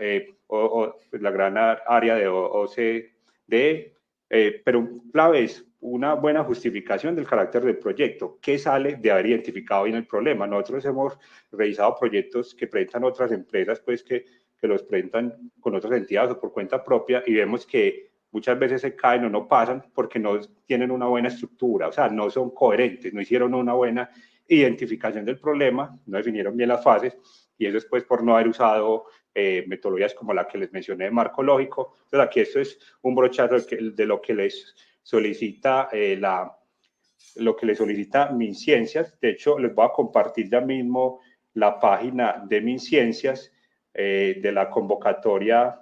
área de OCDE, pero clave es una buena justificación del carácter del proyecto, que sale de haber identificado bien el problema. Nosotros hemos revisado proyectos que presentan otras empresas, pues que los presentan con otras entidades o por cuenta propia y vemos que muchas veces se caen o no pasan porque no tienen una buena estructura, o sea, no son coherentes, no hicieron una buena identificación del problema, no definieron bien las fases, y eso es pues por no haber usado metodologías como la que les mencioné de marco lógico. Entonces aquí esto es un brochazo de lo que les solicita lo que les solicita MinCiencias. De hecho, les voy a compartir ya mismo la página de MinCiencias de la convocatoria.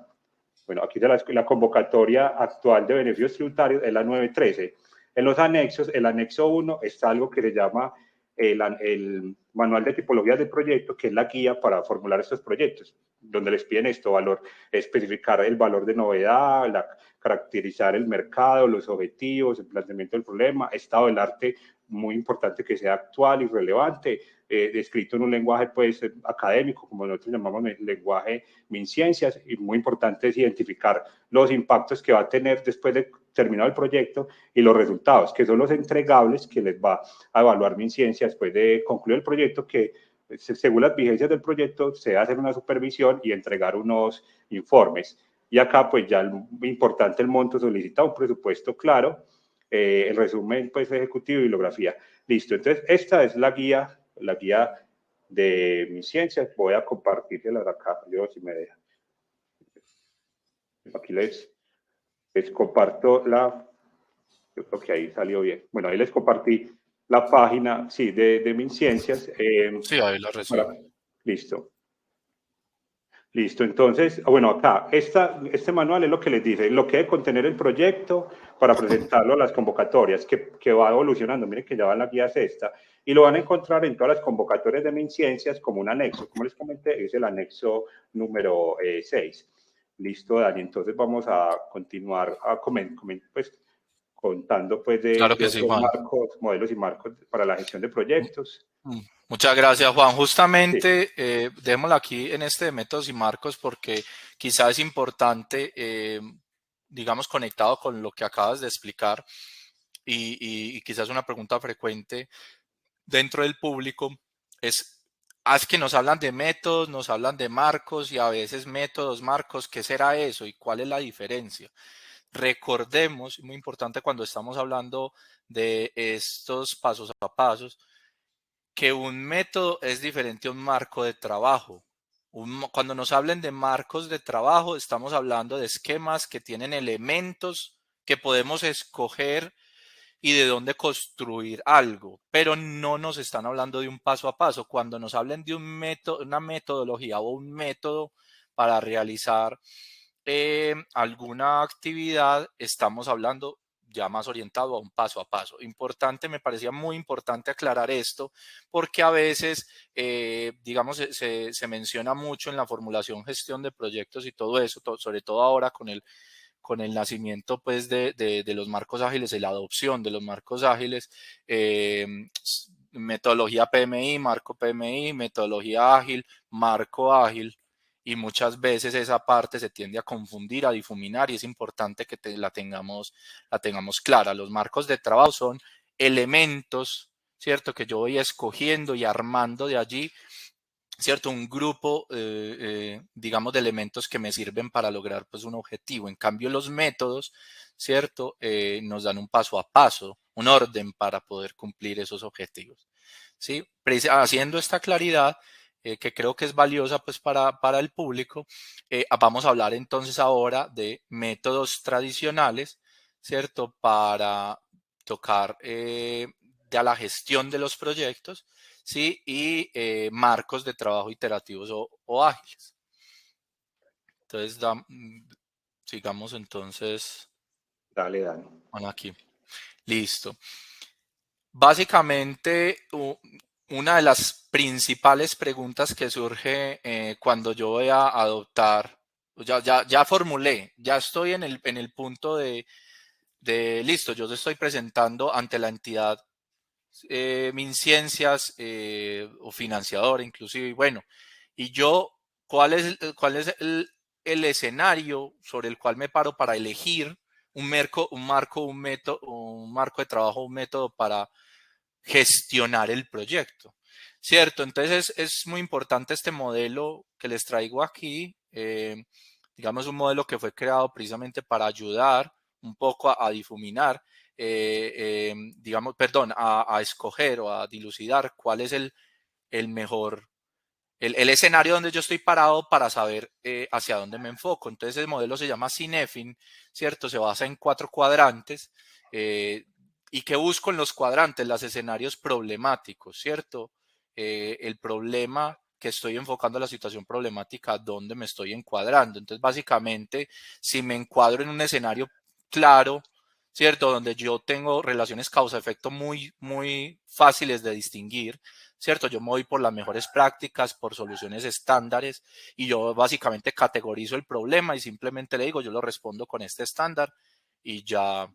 Bueno, aquí de la convocatoria actual de beneficios tributarios es la 913. En los anexos, el anexo 1 está algo que se llama el manual de tipologías de proyecto, que es la guía para formular estos proyectos, donde les piden esto, especificar el valor de novedad, caracterizar el mercado, los objetivos, el planteamiento del problema, estado del arte, muy importante que sea actual y relevante, escrito en un lenguaje pues académico, como nosotros llamamos el lenguaje MinCiencias, y muy importante es identificar los impactos que va a tener después de terminado el proyecto y los resultados, que son los entregables que les va a evaluar MinCiencias después de concluir el proyecto, que según las vigencias del proyecto se va a hacer una supervisión y entregar unos informes. Y acá pues ya importante el monto solicitado, un presupuesto claro, el resumen pues ejecutivo y bibliografía. Listo, entonces esta es la guía de MinCiencias. Voy a compartirla acá, yo si me deja. Aquí les comparto yo creo que ahí salió bien. Bueno, ahí les compartí la página, sí, de MinCiencias. Sí, ahí la recibo. Listo. Listo, entonces, bueno, acá, este manual es lo que les dice, lo que debe contener el proyecto para presentarlo a las convocatorias, que va evolucionando, miren que ya va en la guía sexta, y lo van a encontrar en todas las convocatorias de MinCiencias como un anexo, como les comenté, es el anexo número 6. Listo, Dani, entonces vamos a continuar pues, contando pues Claro de que sí, otros Juan. marcos, modelos y marcos para la gestión de proyectos. Muchas gracias, Juan. Sí. Justamente démoslo aquí en este de métodos y marcos porque quizás es importante, digamos, conectado con lo que acabas de explicar y quizás una pregunta frecuente dentro del público es que nos hablan de métodos, nos hablan de marcos y a veces métodos, marcos, ¿qué será eso y cuál es la diferencia? Recordemos, muy importante cuando estamos hablando de estos pasos a pasos, que un método es diferente a un marco de trabajo. Cuando nos hablen de marcos de trabajo, estamos hablando de esquemas que tienen elementos que podemos escoger y de dónde construir algo, pero no nos están hablando de un paso a paso. Cuando nos hablen de un método, una metodología o un método para realizar alguna actividad, estamos hablando ya más orientado a un paso a paso. Importante, me parecía muy importante aclarar esto, porque a veces, digamos, se menciona mucho en la formulación, gestión de proyectos y todo eso, sobre todo ahora con el nacimiento pues de los marcos ágiles y la adopción de los marcos ágiles, metodología PMI, marco PMI, metodología ágil, marco ágil, y muchas veces esa parte se tiende a confundir, a difuminar, y es importante que la tengamos clara. Los marcos de trabajo son elementos, ¿cierto? Que yo voy escogiendo y armando de allí, ¿cierto? Un grupo, digamos, de elementos que me sirven para lograr pues un objetivo. En cambio, los métodos, ¿cierto? Nos dan un paso a paso, un orden para poder cumplir esos objetivos, ¿sí? Haciendo esta claridad, que creo que es valiosa pues para el público, vamos a hablar entonces ahora de métodos tradicionales, ¿cierto? Para tocar ya la gestión de los proyectos, ¿sí? Y marcos de trabajo iterativos o ágiles. Entonces, sigamos entonces. Dale, Dani. Bueno, aquí. Listo. Básicamente, una de las principales preguntas que surge cuando yo voy a adoptar, ya formulé, ya estoy en el punto listo, yo estoy presentando ante la entidad MinCiencias o financiadora inclusive, y bueno, y yo, cuál es el escenario sobre el cual me paro para elegir un marco de trabajo, un método para gestionar el proyecto, ¿cierto? Entonces es muy importante este modelo que les traigo aquí, digamos un modelo que fue creado precisamente para ayudar un poco a difuminar, digamos, perdón, a escoger o a dilucidar cuál es el mejor, el escenario donde yo estoy parado para saber hacia dónde me enfoco. Entonces el modelo se llama Cinefin, ¿cierto? Se basa en 4 cuadrantes. ¿Y qué busco en los cuadrantes? Los escenarios problemáticos, ¿cierto? El problema que estoy enfocando, la situación problemática, donde me estoy encuadrando. Entonces, básicamente, si me encuadro en un escenario claro, ¿cierto? Donde yo tengo relaciones causa-efecto muy, muy fáciles de distinguir, ¿cierto? Yo me voy por las mejores prácticas, por soluciones estándares, y yo básicamente categorizo el problema y simplemente le digo, yo lo respondo con este estándar y ya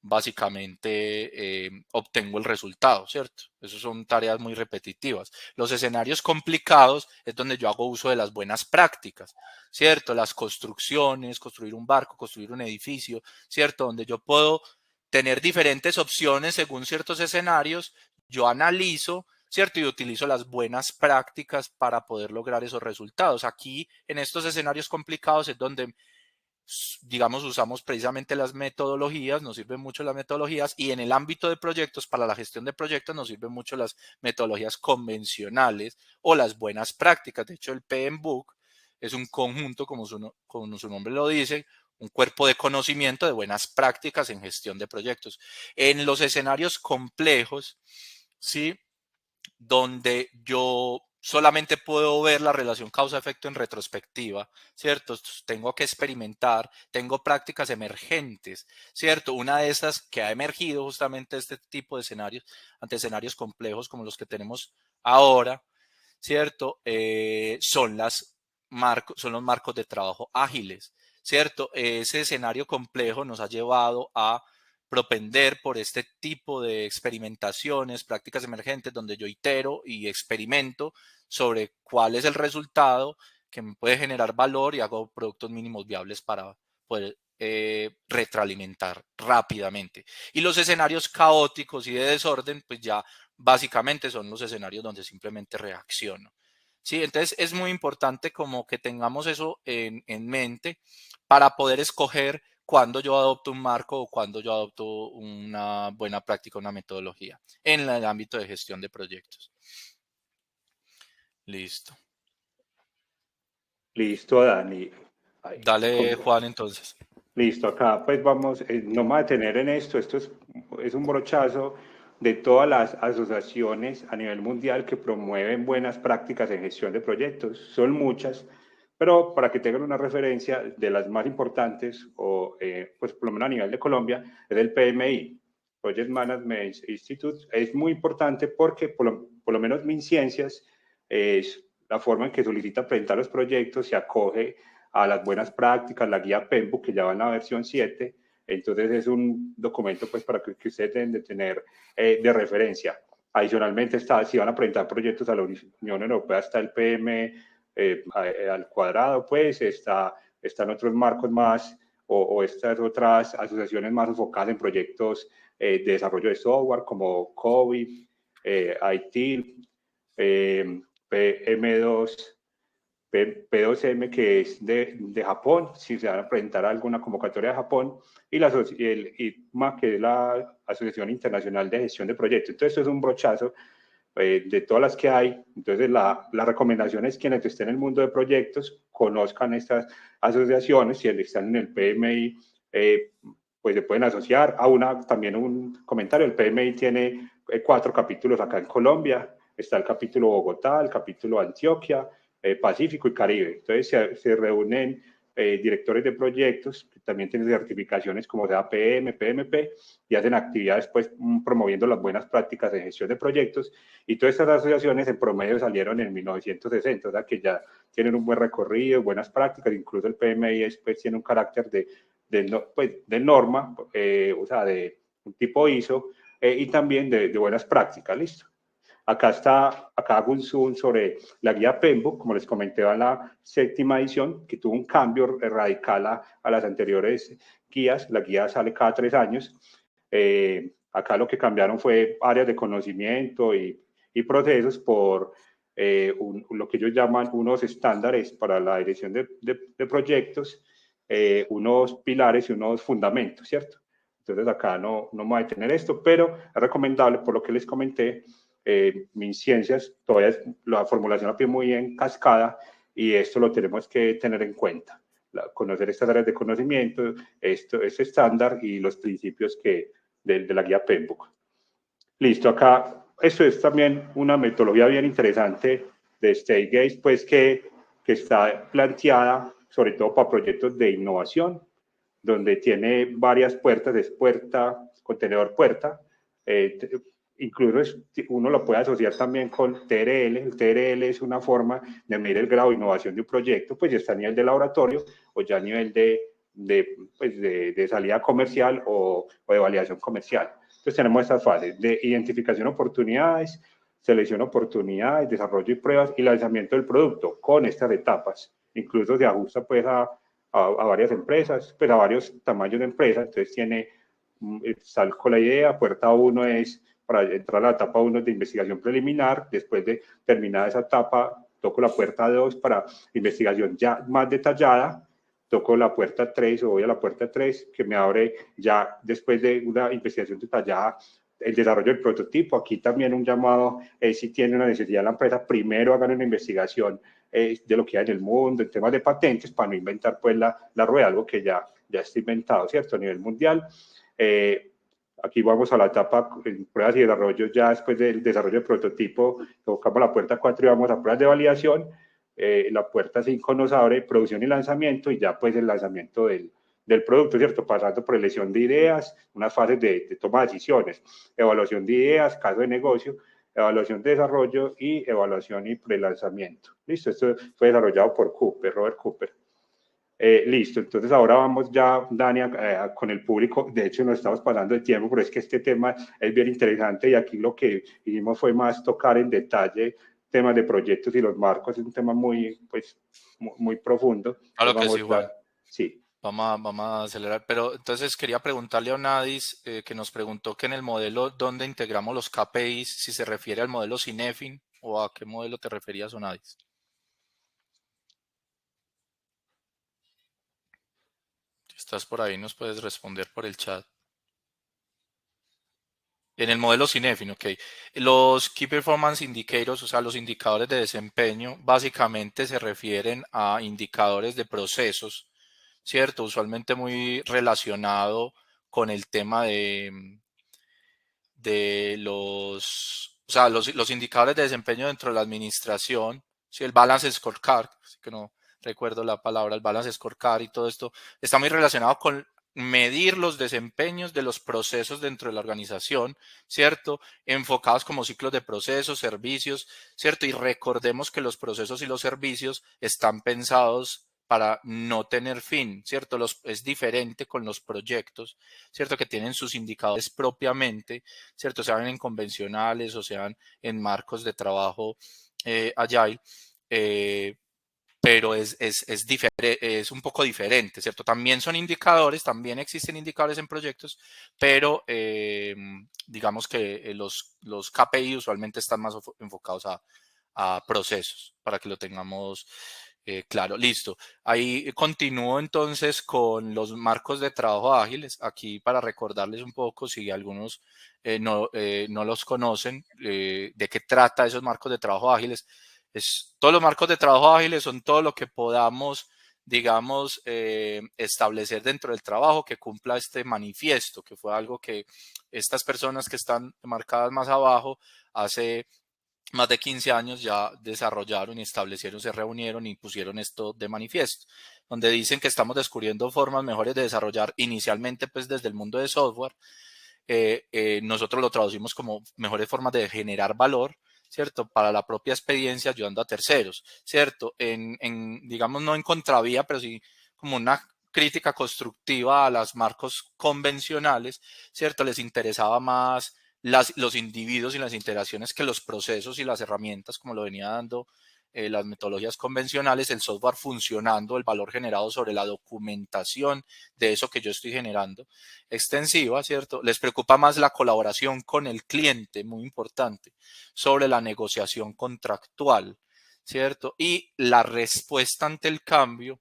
básicamente obtengo el resultado, ¿cierto? Esas son tareas muy repetitivas. Los escenarios complicados es donde yo hago uso de las buenas prácticas, ¿cierto? Las construcciones, construir un barco, construir un edificio, ¿cierto? Donde yo puedo tener diferentes opciones según ciertos escenarios, yo analizo, ¿cierto? Y utilizo las buenas prácticas para poder lograr esos resultados. Aquí, en estos escenarios complicados, es donde digamos, usamos precisamente las metodologías, nos sirven mucho las metodologías, y en el ámbito de proyectos, para la gestión de proyectos, nos sirven mucho las metodologías convencionales o las buenas prácticas. De hecho, el PMBOK es un conjunto, como su nombre lo dice, un cuerpo de conocimiento de buenas prácticas en gestión de proyectos. En los escenarios complejos, ¿sí? Donde yo solamente puedo ver la relación causa-efecto en retrospectiva, ¿cierto? Tengo que experimentar, tengo prácticas emergentes, ¿cierto? Una de esas que ha emergido justamente este tipo de escenarios, ante escenarios complejos como los que tenemos ahora, ¿cierto? Son los marcos de trabajo ágiles, ¿cierto? Ese escenario complejo nos ha llevado a propender por este tipo de experimentaciones, prácticas emergentes, donde yo itero y experimento sobre cuál es el resultado que me puede generar valor y hago productos mínimos viables para poder retroalimentar rápidamente. Y los escenarios caóticos y de desorden, pues ya básicamente son los escenarios donde simplemente reacciono. Sí, entonces es muy importante como que tengamos eso en mente para poder escoger cuándo yo adopto un marco o cuándo yo adopto una buena práctica, una metodología en el ámbito de gestión de proyectos. Listo. Listo, Dani. Ay, Dale, Juan, entonces. listo, acá pues vamos, no me voy a detener en esto es un brochazo de todas las asociaciones a nivel mundial que promueven buenas prácticas en gestión de proyectos. Son muchas, pero para que tengan una referencia de las más importantes, o pues por lo menos a nivel de Colombia, es el PMI, Project Management Institute. Es muy importante porque por lo menos MinCiencias es la forma en que solicita presentar los proyectos, se acoge a las buenas prácticas, la guía PMBOK, que ya va en la versión 7. Entonces es un documento pues para que ustedes deben de tener de referencia. Adicionalmente, si van a presentar proyectos a la Unión Europea, está el PM al cuadrado, pues están otros marcos más o estas otras asociaciones más enfocadas en proyectos de desarrollo de software como COVID, IT, PM2, P2M, que es de Japón, si se van a presentar alguna convocatoria de Japón, y el ITMA, que es la Asociación Internacional de Gestión de Proyectos. Entonces, esto es un brochazo de todas las que hay. Entonces, la recomendación es que quienes estén en el mundo de proyectos conozcan estas asociaciones. Si están en el PMI, pues se pueden asociar. También un comentario, el PMI tiene 4 capítulos acá en Colombia. Está el capítulo Bogotá, el capítulo Antioquia, Pacífico y Caribe. Entonces se reúnen directores de proyectos que también tienen certificaciones como sea PM, PMP, y hacen actividades pues promoviendo las buenas prácticas de gestión de proyectos, y todas estas asociaciones en promedio salieron en 1960, o sea que ya tienen un buen recorrido, buenas prácticas. Incluso el PMI pues tiene un carácter de norma, o sea, de un tipo ISO, y también de buenas prácticas. Listo. Acá hago un zoom sobre la guía PMBOK, como les comenté, en la 7ª edición, que tuvo un cambio radical a las anteriores guías. La guía sale cada 3 años. Acá lo que cambiaron fue áreas de conocimiento y procesos por lo que ellos llaman unos estándares para la dirección de proyectos, unos pilares y unos fundamentos, ¿cierto? Entonces acá no me voy a detener esto, pero es recomendable, por lo que les comenté, MinCiencias todavía es la formulación la muy en cascada y esto lo tenemos que tener en cuenta. Conocer estas áreas de conocimiento, este estándar y los principios de la guía PMBOK. Listo, acá esto es también una metodología bien interesante de StateGate, pues que está planteada sobre todo para proyectos de innovación, donde tiene varias puertas, es puerta, contenedor puerta, incluso uno lo puede asociar también con TRL. El TRL es una forma de medir el grado de innovación de un proyecto, pues ya está a nivel de laboratorio o ya a nivel de salida comercial o de validación comercial. Entonces tenemos estas fases de identificación de oportunidades, selección de oportunidades, desarrollo y pruebas y lanzamiento del producto con estas etapas. Incluso se ajusta pues a varias empresas, pues a varios tamaños de empresas. Entonces tiene, salgo la idea, puerta 1 es para entrar a la etapa 1 de investigación preliminar, después de terminada esa etapa toco la puerta 2 para investigación ya más detallada, toco la puerta 3 o voy a la puerta 3 que me abre ya después de una investigación detallada el desarrollo del prototipo. Aquí también un llamado, si tiene una necesidad la empresa, primero hagan una investigación de lo que hay en el mundo, en temas de patentes, para no inventar pues la rueda, algo que ya está inventado, ¿cierto? A nivel mundial. Aquí vamos a la etapa en pruebas y desarrollo, ya después del desarrollo del prototipo, tocamos la puerta 4 y vamos a pruebas de validación. La puerta 5 nos abre producción y lanzamiento, y ya pues el lanzamiento del producto, ¿cierto? Pasando por elección de ideas, unas fases de toma de decisiones, evaluación de ideas, caso de negocio, evaluación de desarrollo y evaluación y prelanzamiento. Listo, esto fue desarrollado por Robert Cooper. Listo, entonces ahora vamos ya, Dani, con el público. De hecho, nos estamos pasando de tiempo, pero es que este tema es bien interesante y aquí lo que hicimos fue más tocar en detalle temas de proyectos y los marcos. Es un tema muy, pues, muy profundo. Claro que sí, Juan. Sí. Vamos a acelerar, pero entonces quería preguntarle a Onadis, que nos preguntó que en el modelo dónde integramos los KPIs, si se refiere al modelo Cinefin o a qué modelo te referías, Onadis. Si estás por ahí nos puedes responder por el chat. En el modelo Cinefin, ok. Los Key Performance Indicators, o sea, los indicadores de desempeño, básicamente se refieren a indicadores de procesos, ¿cierto? Usualmente muy relacionado con el tema de o sea, los indicadores de desempeño dentro de la administración, ¿sí? El Balance Scorecard, que no recuerdo la palabra, el Balance Scorecard y todo esto, está muy relacionado con medir los desempeños de los procesos dentro de la organización, ¿cierto? Enfocados como ciclos de procesos, servicios, ¿cierto? Y recordemos que los procesos y los servicios están pensados para no tener fin, ¿cierto? Es diferente con los proyectos, ¿cierto? Que tienen sus indicadores propiamente, ¿cierto? Sean en convencionales o sean en marcos de trabajo agile, pero es un poco diferente, ¿cierto? También son indicadores, también existen indicadores en proyectos, pero digamos que los KPI usualmente están más enfocados a procesos, para que lo tengamos claro. Listo. Ahí continúo entonces con los marcos de trabajo ágiles. Aquí para recordarles un poco, si algunos no los conocen, de qué trata esos marcos de trabajo ágiles. Todos los marcos de trabajo ágiles son todo lo que podamos, digamos, establecer dentro del trabajo que cumpla este manifiesto, que fue algo que estas personas que están marcadas más abajo hace más de 15 años ya desarrollaron y establecieron, se reunieron y pusieron esto de manifiesto, donde dicen que estamos descubriendo formas mejores de desarrollar inicialmente pues desde el mundo de software. Nosotros lo traducimos como mejores formas de generar valor, ¿cierto? Para la propia experiencia ayudando a terceros, ¿cierto? Digamos, no en contravía, pero sí como una crítica constructiva a los marcos convencionales, ¿cierto? Les interesaba más los individuos y las interacciones que los procesos y las herramientas, como lo venía dando las metodologías convencionales, el software funcionando, el valor generado sobre la documentación de eso que yo estoy generando, extensiva, ¿cierto? Les preocupa más la colaboración con el cliente, muy importante, sobre la negociación contractual, ¿cierto? Y la respuesta ante el cambio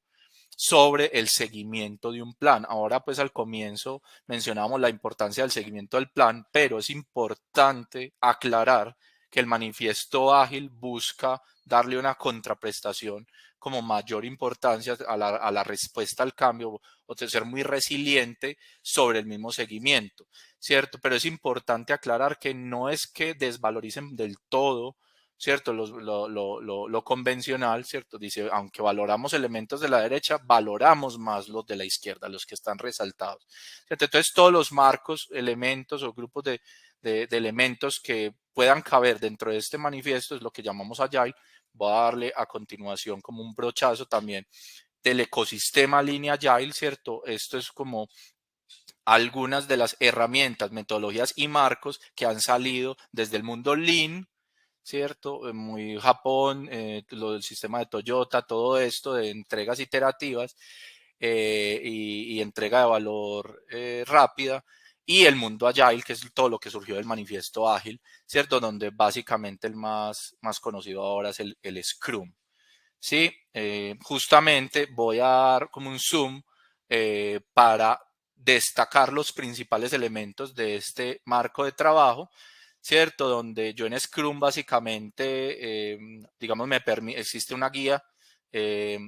sobre el seguimiento de un plan. Ahora pues al comienzo mencionamos la importancia del seguimiento del plan, pero es importante aclarar que el manifiesto ágil busca darle una contraprestación como mayor importancia a la respuesta al cambio o de ser muy resiliente sobre el mismo seguimiento, ¿cierto? Pero es importante aclarar que no es que desvaloricen del todo, ¿cierto? Lo convencional, ¿cierto? Dice, aunque valoramos elementos de la derecha, valoramos más los de la izquierda, los que están resaltados, ¿cierto? Entonces, todos los marcos, elementos o grupos de elementos que puedan caber dentro de este manifiesto es lo que llamamos Agile. Voy a darle a continuación como un brochazo también del ecosistema línea Agile, ¿cierto? Esto es como algunas de las herramientas, metodologías y marcos que han salido desde el mundo Lean, ¿cierto? Muy Japón, lo del sistema de Toyota, todo esto de entregas iterativas y entrega de valor rápida, y el mundo Agile, que es todo lo que surgió del manifiesto ágil, ¿cierto? Donde básicamente el más conocido ahora es el Scrum. Sí, justamente voy a dar como un zoom para destacar los principales elementos de este marco de trabajo, ¿cierto? Donde yo en Scrum básicamente, digamos, existe una guía, eh,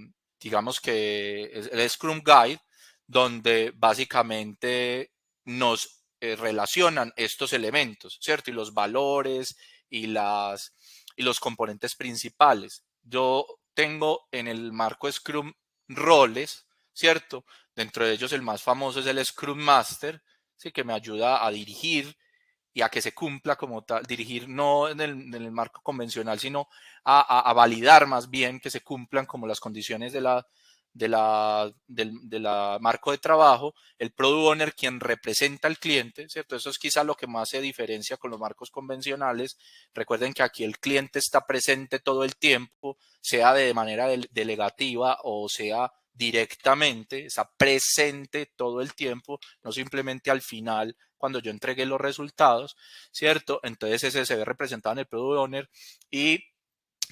digamos que es el Scrum Guide, donde básicamente nos relacionan estos elementos, ¿cierto? Y los valores y los componentes principales. Yo tengo en el marco Scrum roles, ¿cierto? Dentro de ellos el más famoso es el Scrum Master, ¿sí? Que me ayuda a dirigir y a que se cumpla como tal, dirigir no en el marco convencional, sino a validar más bien que se cumplan como las condiciones de la marco de trabajo, el Product Owner quien representa al cliente, ¿cierto? Eso es quizá lo que más se diferencia con los marcos convencionales. Recuerden que aquí el cliente está presente todo el tiempo, sea de manera delegativa o sea directamente, está presente todo el tiempo, no simplemente al final cuando yo entregué los resultados, ¿cierto? Entonces ese se ve representado en el Product Owner y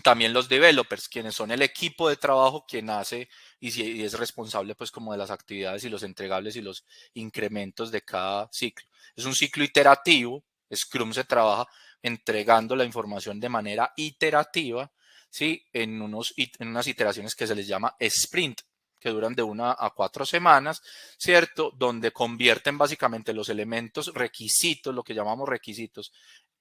también los developers, quienes son el equipo de trabajo quien hace y es responsable pues como de las actividades y los entregables y los incrementos de cada ciclo. Es un ciclo iterativo, Scrum se trabaja entregando la información de manera iterativa, ¿sí? En unas iteraciones que se les llama sprint, que duran de 1 a 4 semanas, ¿cierto? Donde convierten básicamente los elementos requisitos, lo que llamamos requisitos,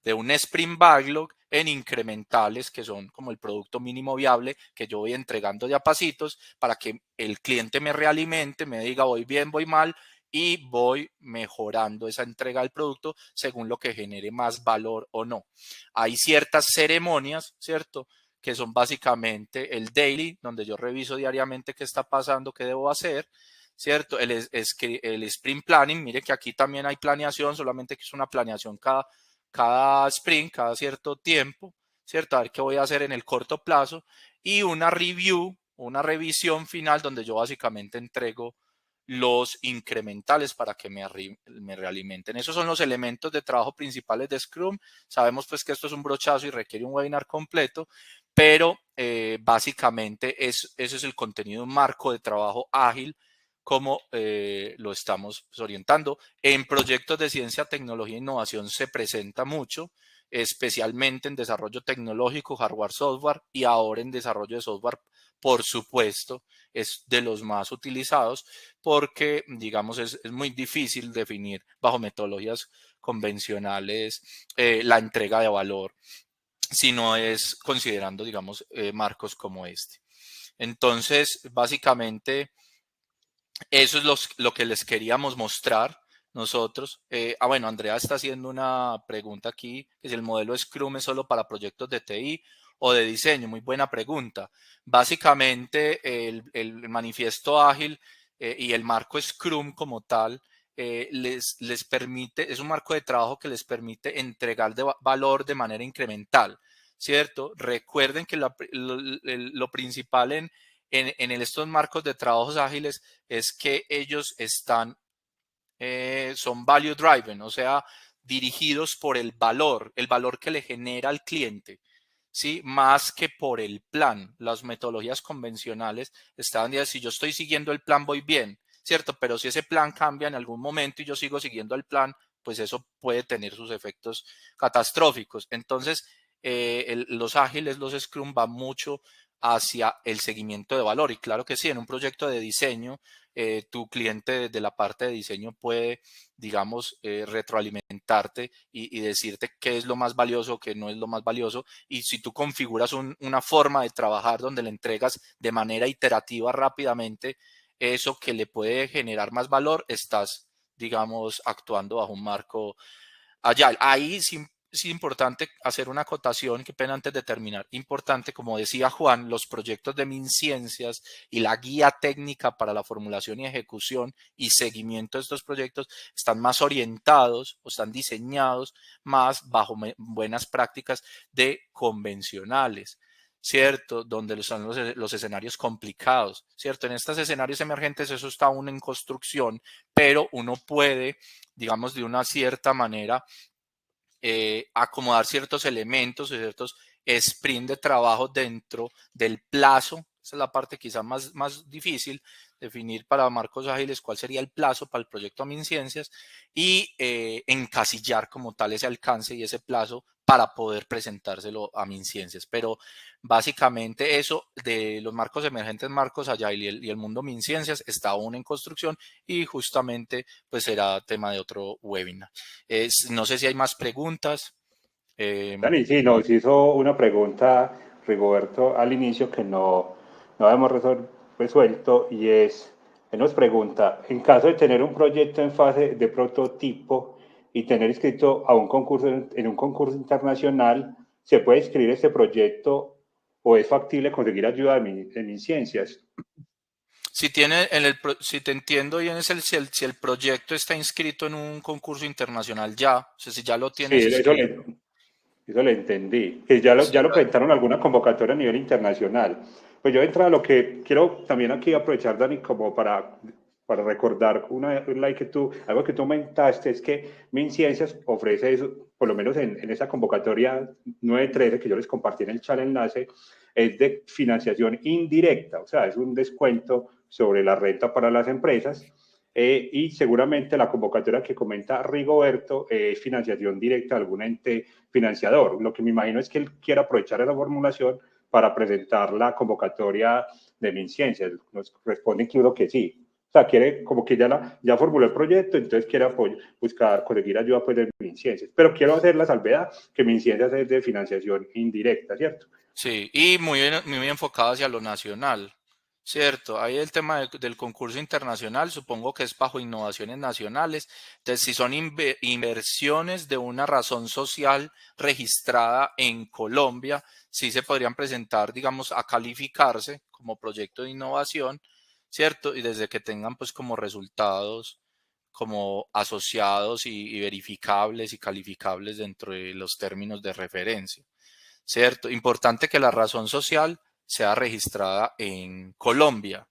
de un sprint backlog en incrementales, que son como el producto mínimo viable que yo voy entregando de a pasitos para que el cliente me realimente, me diga voy bien, voy mal, y voy mejorando esa entrega del producto según lo que genere más valor o no. Hay ciertas ceremonias, ¿cierto? Que son básicamente el daily, donde yo reviso diariamente qué está pasando, qué debo hacer, ¿cierto? El sprint planning, mire que aquí también hay planeación, solamente que es una planeación cada sprint, cada cierto tiempo, ¿cierto? A ver qué voy a hacer en el corto plazo, y una review, una revisión final donde yo básicamente entrego los incrementales para que me realimenten. Esos son los elementos de trabajo principales de Scrum. Sabemos pues que esto es un brochazo y requiere un webinar completo, pero básicamente ese es el contenido, un marco de trabajo ágil como lo estamos pues, orientando. En proyectos de ciencia, tecnología e innovación se presenta mucho, especialmente en desarrollo tecnológico, hardware, software, y ahora en desarrollo de software, por supuesto, es de los más utilizados porque, digamos, es muy difícil definir bajo metodologías convencionales la entrega de valor si no es considerando, digamos, marcos como este. Entonces, básicamente, eso es lo que les queríamos mostrar nosotros. Bueno, Andrea está haciendo una pregunta aquí, que si el modelo Scrum es solo para proyectos de TI o de diseño. Muy buena pregunta. Básicamente, el manifiesto ágil y el marco Scrum como tal les permite, es un marco de trabajo que les permite entregar valor de manera incremental, ¿cierto? Recuerden que lo principal en estos marcos de trabajos ágiles es que ellos son value driven, o sea, dirigidos por el valor que le genera al cliente, ¿sí? Más que por el plan. Las metodologías convencionales estaban diciendo, si yo estoy siguiendo el plan voy bien, ¿cierto? Pero si ese plan cambia en algún momento y yo sigo siguiendo el plan, pues eso puede tener sus efectos catastróficos. Entonces, los ágiles, los Scrum van mucho hacia el seguimiento de valor. Y claro que sí, en un proyecto de diseño, tu cliente de la parte de diseño puede, digamos, retroalimentarte y decirte qué es lo más valioso, qué no es lo más valioso. Y si tú configuras una forma de trabajar donde le entregas de manera iterativa rápidamente eso que le puede generar más valor, estás, digamos, actuando bajo un marco Agile. Ahí sí es importante hacer una acotación, qué pena antes de terminar. Importante, como decía Juan, los proyectos de MinCiencias y la guía técnica para la formulación y ejecución y seguimiento de estos proyectos están más orientados o están diseñados más bajo buenas prácticas de convencionales. ¿Cierto? Donde están los escenarios complicados, ¿cierto? En estos escenarios emergentes eso está aún en construcción, pero uno puede, digamos, de una cierta manera acomodar ciertos elementos, ciertos sprint de trabajo dentro del plazo. Esa es la parte quizá más difícil, definir para marcos ágiles cuál sería el plazo para el proyecto MinCiencias y encasillar como tal ese alcance y ese plazo para poder presentárselo a MinCiencias. Pero básicamente eso de los marcos emergentes, marcos Agile y el mundo MinCiencias está aún en construcción y justamente pues será tema de otro webinar. No sé si hay más preguntas. Dani, sí, nos hizo una pregunta Rigoberto al inicio que no hemos resuelto y es, él nos pregunta, en caso de tener un proyecto en fase de prototipo y tener inscrito a un concurso en un concurso internacional, ¿se puede inscribir este proyecto o es factible conseguir ayuda de MinCiencias? Si si te entiendo bien, si el proyecto está inscrito en un concurso internacional ya, o sea, si ya lo Sí, tienes inscrito. eso le entendí, que ya lo presentaron alguna convocatoria a nivel internacional. Pues yo entra a lo que quiero también aquí aprovechar, Dani, como para recordar algo que tú comentaste, es que MinCiencias ofrece eso, por lo menos en esa convocatoria 913 que yo les compartí en el chat enlace, es de financiación indirecta, o sea, es un descuento sobre la renta para las empresas. Y seguramente la convocatoria que comenta Rigoberto es financiación directa de algún ente financiador. Lo que me imagino es que él quiere aprovechar esa formulación para presentar la convocatoria de MinCiencias. Nos responde incluso que sí. O sea, quiere como que ya formuló el proyecto, entonces quiere conseguir ayuda pues de MinCiencias. Pero quiero hacer la salvedad que MinCiencias es de financiación indirecta, ¿cierto? Sí, y muy enfocado hacia lo nacional, ¿cierto? Ahí el tema del concurso internacional, supongo que es bajo innovaciones nacionales. Entonces, si son inversiones de una razón social registrada en Colombia, sí se podrían presentar, digamos, a calificarse como proyecto de innovación, ¿cierto? Y desde que tengan, pues, como resultados como asociados y verificables y calificables dentro de los términos de referencia. ¿Cierto? Importante que la razón social sea registrada en Colombia,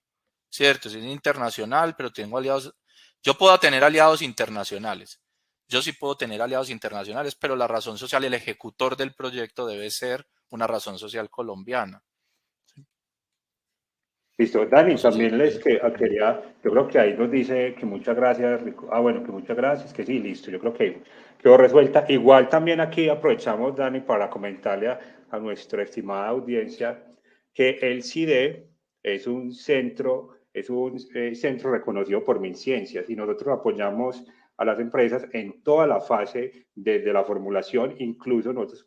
¿cierto? Es internacional, pero tengo aliados. Yo puedo tener aliados internacionales. Yo sí puedo tener aliados internacionales, pero la razón social, el ejecutor del proyecto debe ser una razón social colombiana. Listo, Dani, No sé si... también quería, yo creo que ahí nos dice que muchas gracias, Rico. Ah, bueno, que muchas gracias, que sí, listo, yo creo que quedó resuelta. Igual también aquí aprovechamos, Dani, para comentarle a nuestra estimada audiencia que el CIDE es un centro reconocido por MinCiencias y nosotros apoyamos a las empresas en toda la fase desde la formulación, incluso nosotros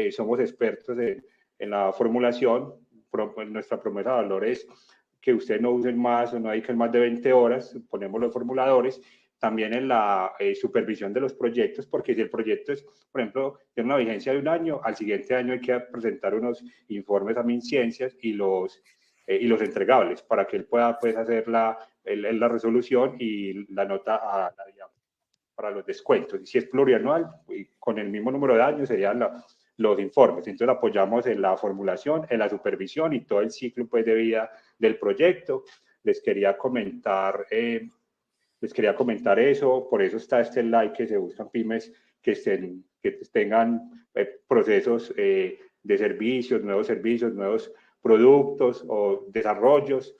somos expertos en la formulación, nuestra promesa de valores que ustedes no usen más o no dediquen más de 20 horas, ponemos los formuladores, también en la supervisión de los proyectos, porque si el proyecto es, por ejemplo, tiene una vigencia de un año, al siguiente año hay que presentar unos informes a MinCiencias y los entregables para que él pueda pues, hacer la resolución y la nota para los descuentos. Y si es plurianual, con el mismo número de años serían los informes. Entonces apoyamos en la formulación, en la supervisión y todo el ciclo pues, de vida del proyecto. Les quería comentar eso, por eso está like que se buscan pymes que tengan procesos de servicios, nuevos productos o desarrollos.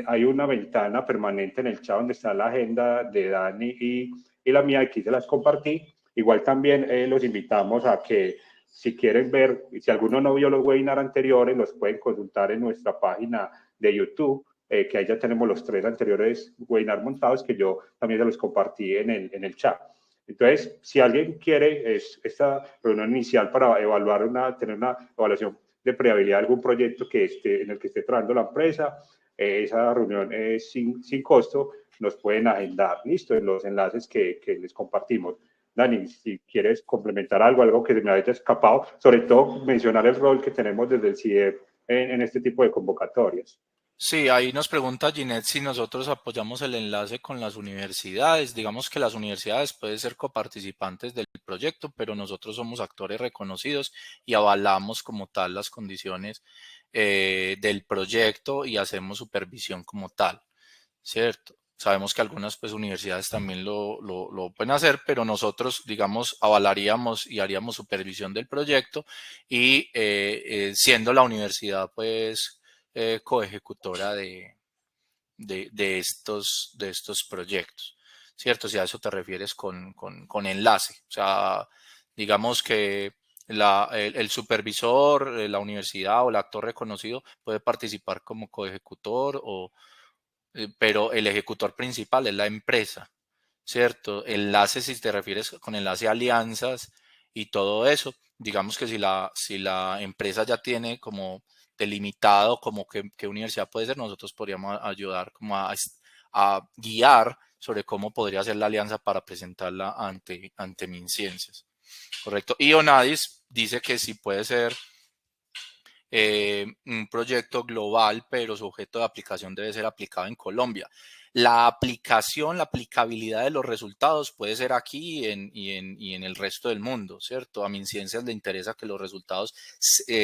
Hay una ventana permanente en el chat donde está la agenda de Dani y la mía, aquí se las compartí. Igual también los invitamos a que si quieren ver, si alguno no vio los webinars anteriores, los pueden consultar en nuestra página de YouTube, que ahí ya tenemos los 3 anteriores webinars montados, que yo también se los compartí en el chat. Entonces, si alguien quiere esta reunión inicial para evaluar tener una evaluación de previsibilidad de algún proyecto en el que esté trabajando la empresa, esa reunión es sin costo, nos pueden agendar, listo, en los enlaces que les compartimos. Dani, si quieres complementar algo que se me haya escapado, sobre todo mencionar el rol que tenemos desde el CIDEP en este tipo de convocatorias. Sí, ahí nos pregunta Ginette si nosotros apoyamos el enlace con las universidades. Digamos que las universidades pueden ser coparticipantes del proyecto, pero nosotros somos actores reconocidos y avalamos como tal las condiciones del proyecto y hacemos supervisión como tal, ¿cierto? Sabemos que algunas pues, universidades también lo pueden hacer, pero nosotros, digamos, avalaríamos y haríamos supervisión del proyecto y siendo la universidad, pues, coejecutora de estos proyectos, ¿cierto? Si a eso te refieres con enlace. O sea, digamos que el supervisor, la universidad o el actor reconocido puede participar como coejecutor, pero el ejecutor principal es la empresa, ¿cierto? Enlace, si te refieres con enlace a alianzas y todo eso, digamos que si la empresa ya tiene como delimitado como qué universidad puede ser, nosotros podríamos ayudar como a guiar sobre cómo podría ser la alianza para presentarla ante MinCiencias. Correcto. Y Onadis dice que sí puede ser un proyecto global, pero su objeto de aplicación debe ser aplicado en Colombia. La aplicación, la aplicabilidad de los resultados puede ser aquí y en el resto del mundo, ¿cierto? A MinCiencias le interesa que los resultados,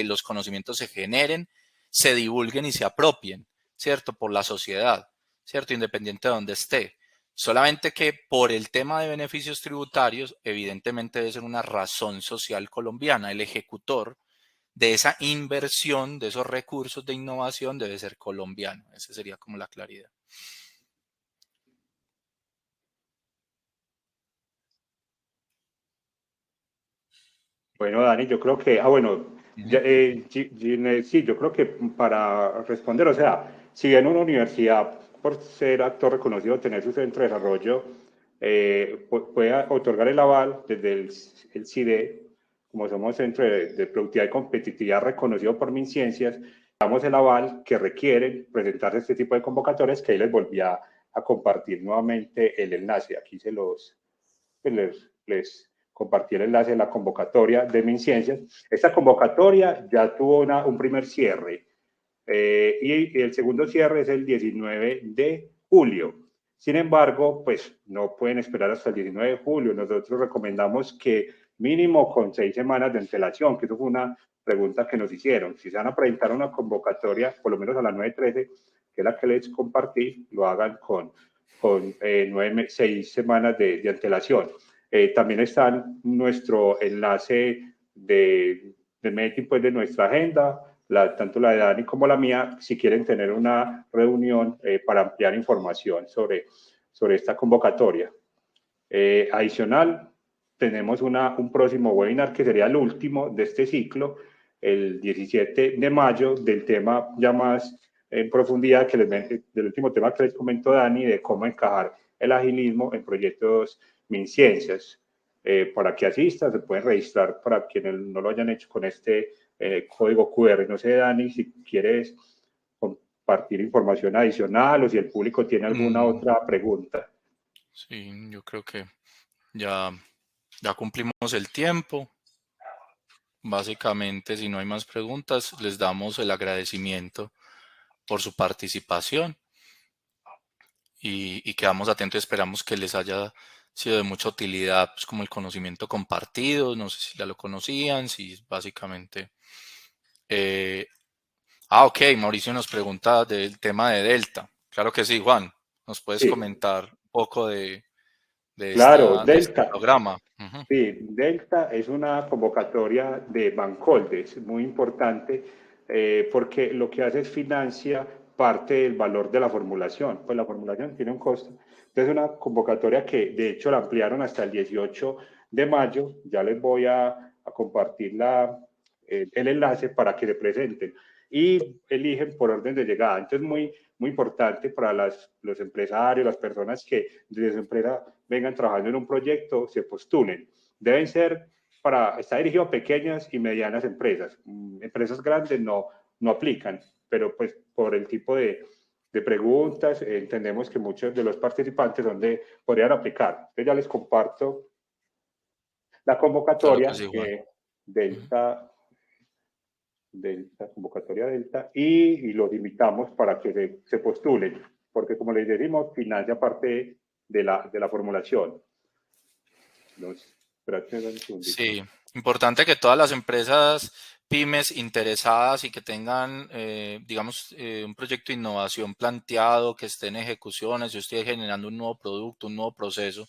los conocimientos se generen, se divulguen y se apropien, ¿cierto? Por la sociedad, ¿cierto? Independiente de donde esté. Solamente que por el tema de beneficios tributarios, evidentemente debe ser una razón social colombiana. El ejecutor de esa inversión, de esos recursos de innovación, debe ser colombiano. Esa sería como la claridad. Bueno, Dani, yo creo que, sí, yo creo que para responder, o sea, si bien una universidad, por ser actor reconocido, tener su centro de desarrollo, puede otorgar el aval desde el CIDE, como somos centro de productividad y competitividad reconocido por MinCiencias, damos el aval que requieren presentarse este tipo de convocatorias, que ahí les volví a compartir nuevamente el enlace. Aquí les compartí el enlace de la convocatoria de MinCiencias. Esta convocatoria ya tuvo un primer cierre y el segundo cierre es el 19 de julio. Sin embargo, pues no pueden esperar hasta el 19 de julio. Nosotros recomendamos que mínimo con 6 semanas de antelación, que eso fue una pregunta que nos hicieron. Si se van a presentar una convocatoria, por lo menos a las 9:13, que es la que les compartí, lo hagan con 6 semanas de antelación. También está nuestro enlace del meeting, pues, de nuestra agenda, tanto la de Dani como la mía, si quieren tener una reunión para ampliar información sobre esta convocatoria. Adicional, tenemos un próximo webinar que sería el último de este ciclo, el 17 de mayo, del tema ya más en profundidad, del último tema que les comentó Dani, de cómo encajar el agilismo en proyectos MinCiencias. Para que asistan, se pueden registrar para quienes no lo hayan hecho con este código QR. No sé, Dani, si quieres compartir información adicional o si el público tiene alguna otra pregunta. Sí, yo creo que ya cumplimos el tiempo. Básicamente, si no hay más preguntas, les damos el agradecimiento por su participación y quedamos atentos. Esperamos que les haya sido de mucha utilidad, pues como el conocimiento compartido. No sé si ya lo conocían, si básicamente... ok, Mauricio nos pregunta del tema de Delta. Claro que sí, Juan. ¿Nos puedes Sí. comentar un poco de Claro, de este Delta. programa. Ujú. Sí, Delta es una convocatoria de Bancoldes, muy importante, porque lo que hace es financia parte del valor de la formulación. Pues la formulación tiene un costo. Entonces, es una convocatoria que de hecho la ampliaron hasta el 18 de mayo. Ya les voy a compartir el enlace para que se presenten y eligen por orden de llegada. Entonces, muy importante para los empresarios, las personas que desde su empresa vengan trabajando en un proyecto, se postulen. Deben ser está dirigido a pequeñas y medianas empresas. Empresas grandes no aplican, pero pues por el tipo de preguntas entendemos que muchos de los participantes podrían aplicar. Entonces ya les comparto la Claro que convocatoria sí, Juan. Ujú. Delta, convocatoria Delta, y los invitamos para que se postulen, porque como les decimos, financia parte de la formulación. Espérate un segundito. Sí, importante que todas las empresas pymes interesadas y que tengan, digamos, un proyecto de innovación planteado, que esté en ejecuciones, yo estoy generando un nuevo producto, un nuevo proceso,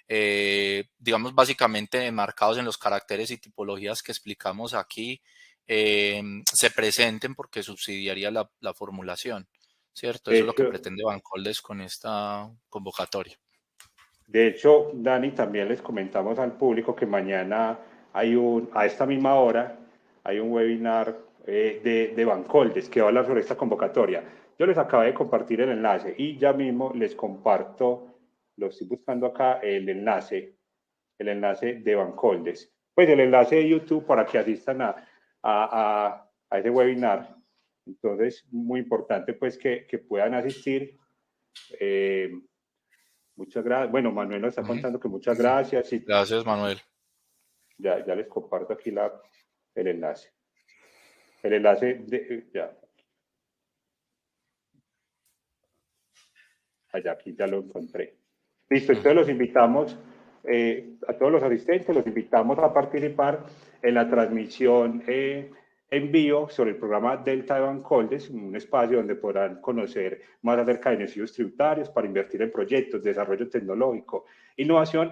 digamos, básicamente enmarcados en los caracteres y tipologías que explicamos aquí, se presenten porque subsidiaría la formulación, ¿cierto? De Eso es lo que hecho, pretende Bancoldes con esta convocatoria. De hecho, Dani, también les comentamos al público que mañana a esta misma hora, hay un webinar de Bancoldes que va a hablar sobre esta convocatoria. Yo les acabo de compartir el enlace y ya mismo les comparto, lo estoy buscando acá, el enlace de Bancoldes. Pues el enlace de YouTube para que asistan a ese webinar. Entonces, muy importante pues que puedan asistir. Eh, Muchas gracias. Bueno, Manuel nos está Ujú. contando que muchas gracias y Gracias, Manuel. ya les comparto aquí el enlace. El enlace ya, allá aquí ya lo encontré. Listo, entonces Ujú. los invitamos, a todos los asistentes, los invitamos a participar en la transmisión en vivo sobre el programa Delta de Bancoldes, un espacio donde podrán conocer más acerca de beneficios tributarios para invertir en proyectos, desarrollo tecnológico, innovación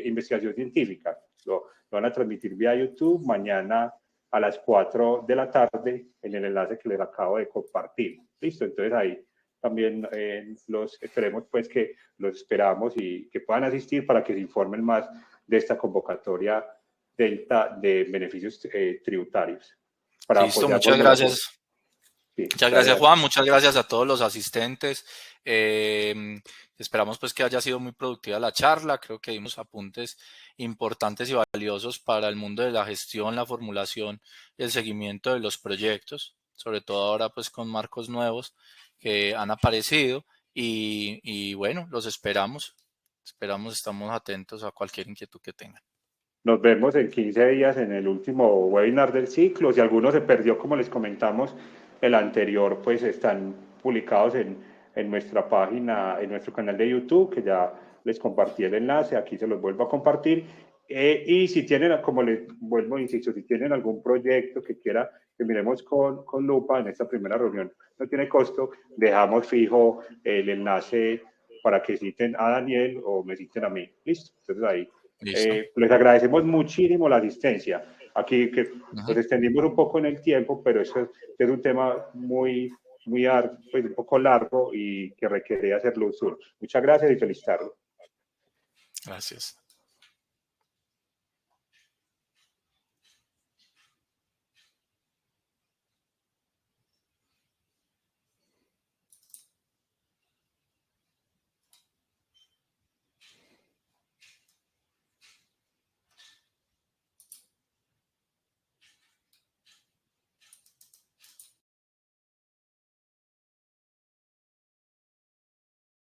investigación científica. Lo van a transmitir vía YouTube mañana a las 4 de la tarde en el enlace que les acabo de compartir. Listo, entonces ahí también los esperemos pues que los esperamos y que puedan asistir para que se informen más de esta convocatoria Delta de beneficios tributarios para Listo, apoyarnos muchas mucho. gracias. Sí, Muchas dale, gracias, dale. Juan. Muchas gracias a todos los asistentes. Esperamos pues que haya sido muy productiva la charla. Creo que dimos apuntes importantes y valiosos para el mundo de la gestión, la formulación y el seguimiento de los proyectos, sobre todo ahora pues con marcos nuevos que han aparecido y bueno, los esperamos. Esperamos, estamos atentos a cualquier inquietud que tengan. Nos vemos en 15 días en el último webinar del ciclo. Si alguno se perdió, como les comentamos, el anterior, pues están publicados en nuestra página, en nuestro canal de YouTube, que ya les compartí el enlace, aquí se los vuelvo a compartir. Y si tienen, como les vuelvo, insisto, si tienen algún proyecto que quiera que miremos con lupa en esta primera reunión, no tiene costo, dejamos fijo el enlace para que citen a Daniel o me citen a mí. Listo, entonces ahí Listo. les agradecemos muchísimo la asistencia. Aquí que Ujú. nos extendimos un poco en el tiempo, pero eso es un tema pues un poco largo y que requiere hacerlo uso. Muchas gracias y feliz tarde. Gracias.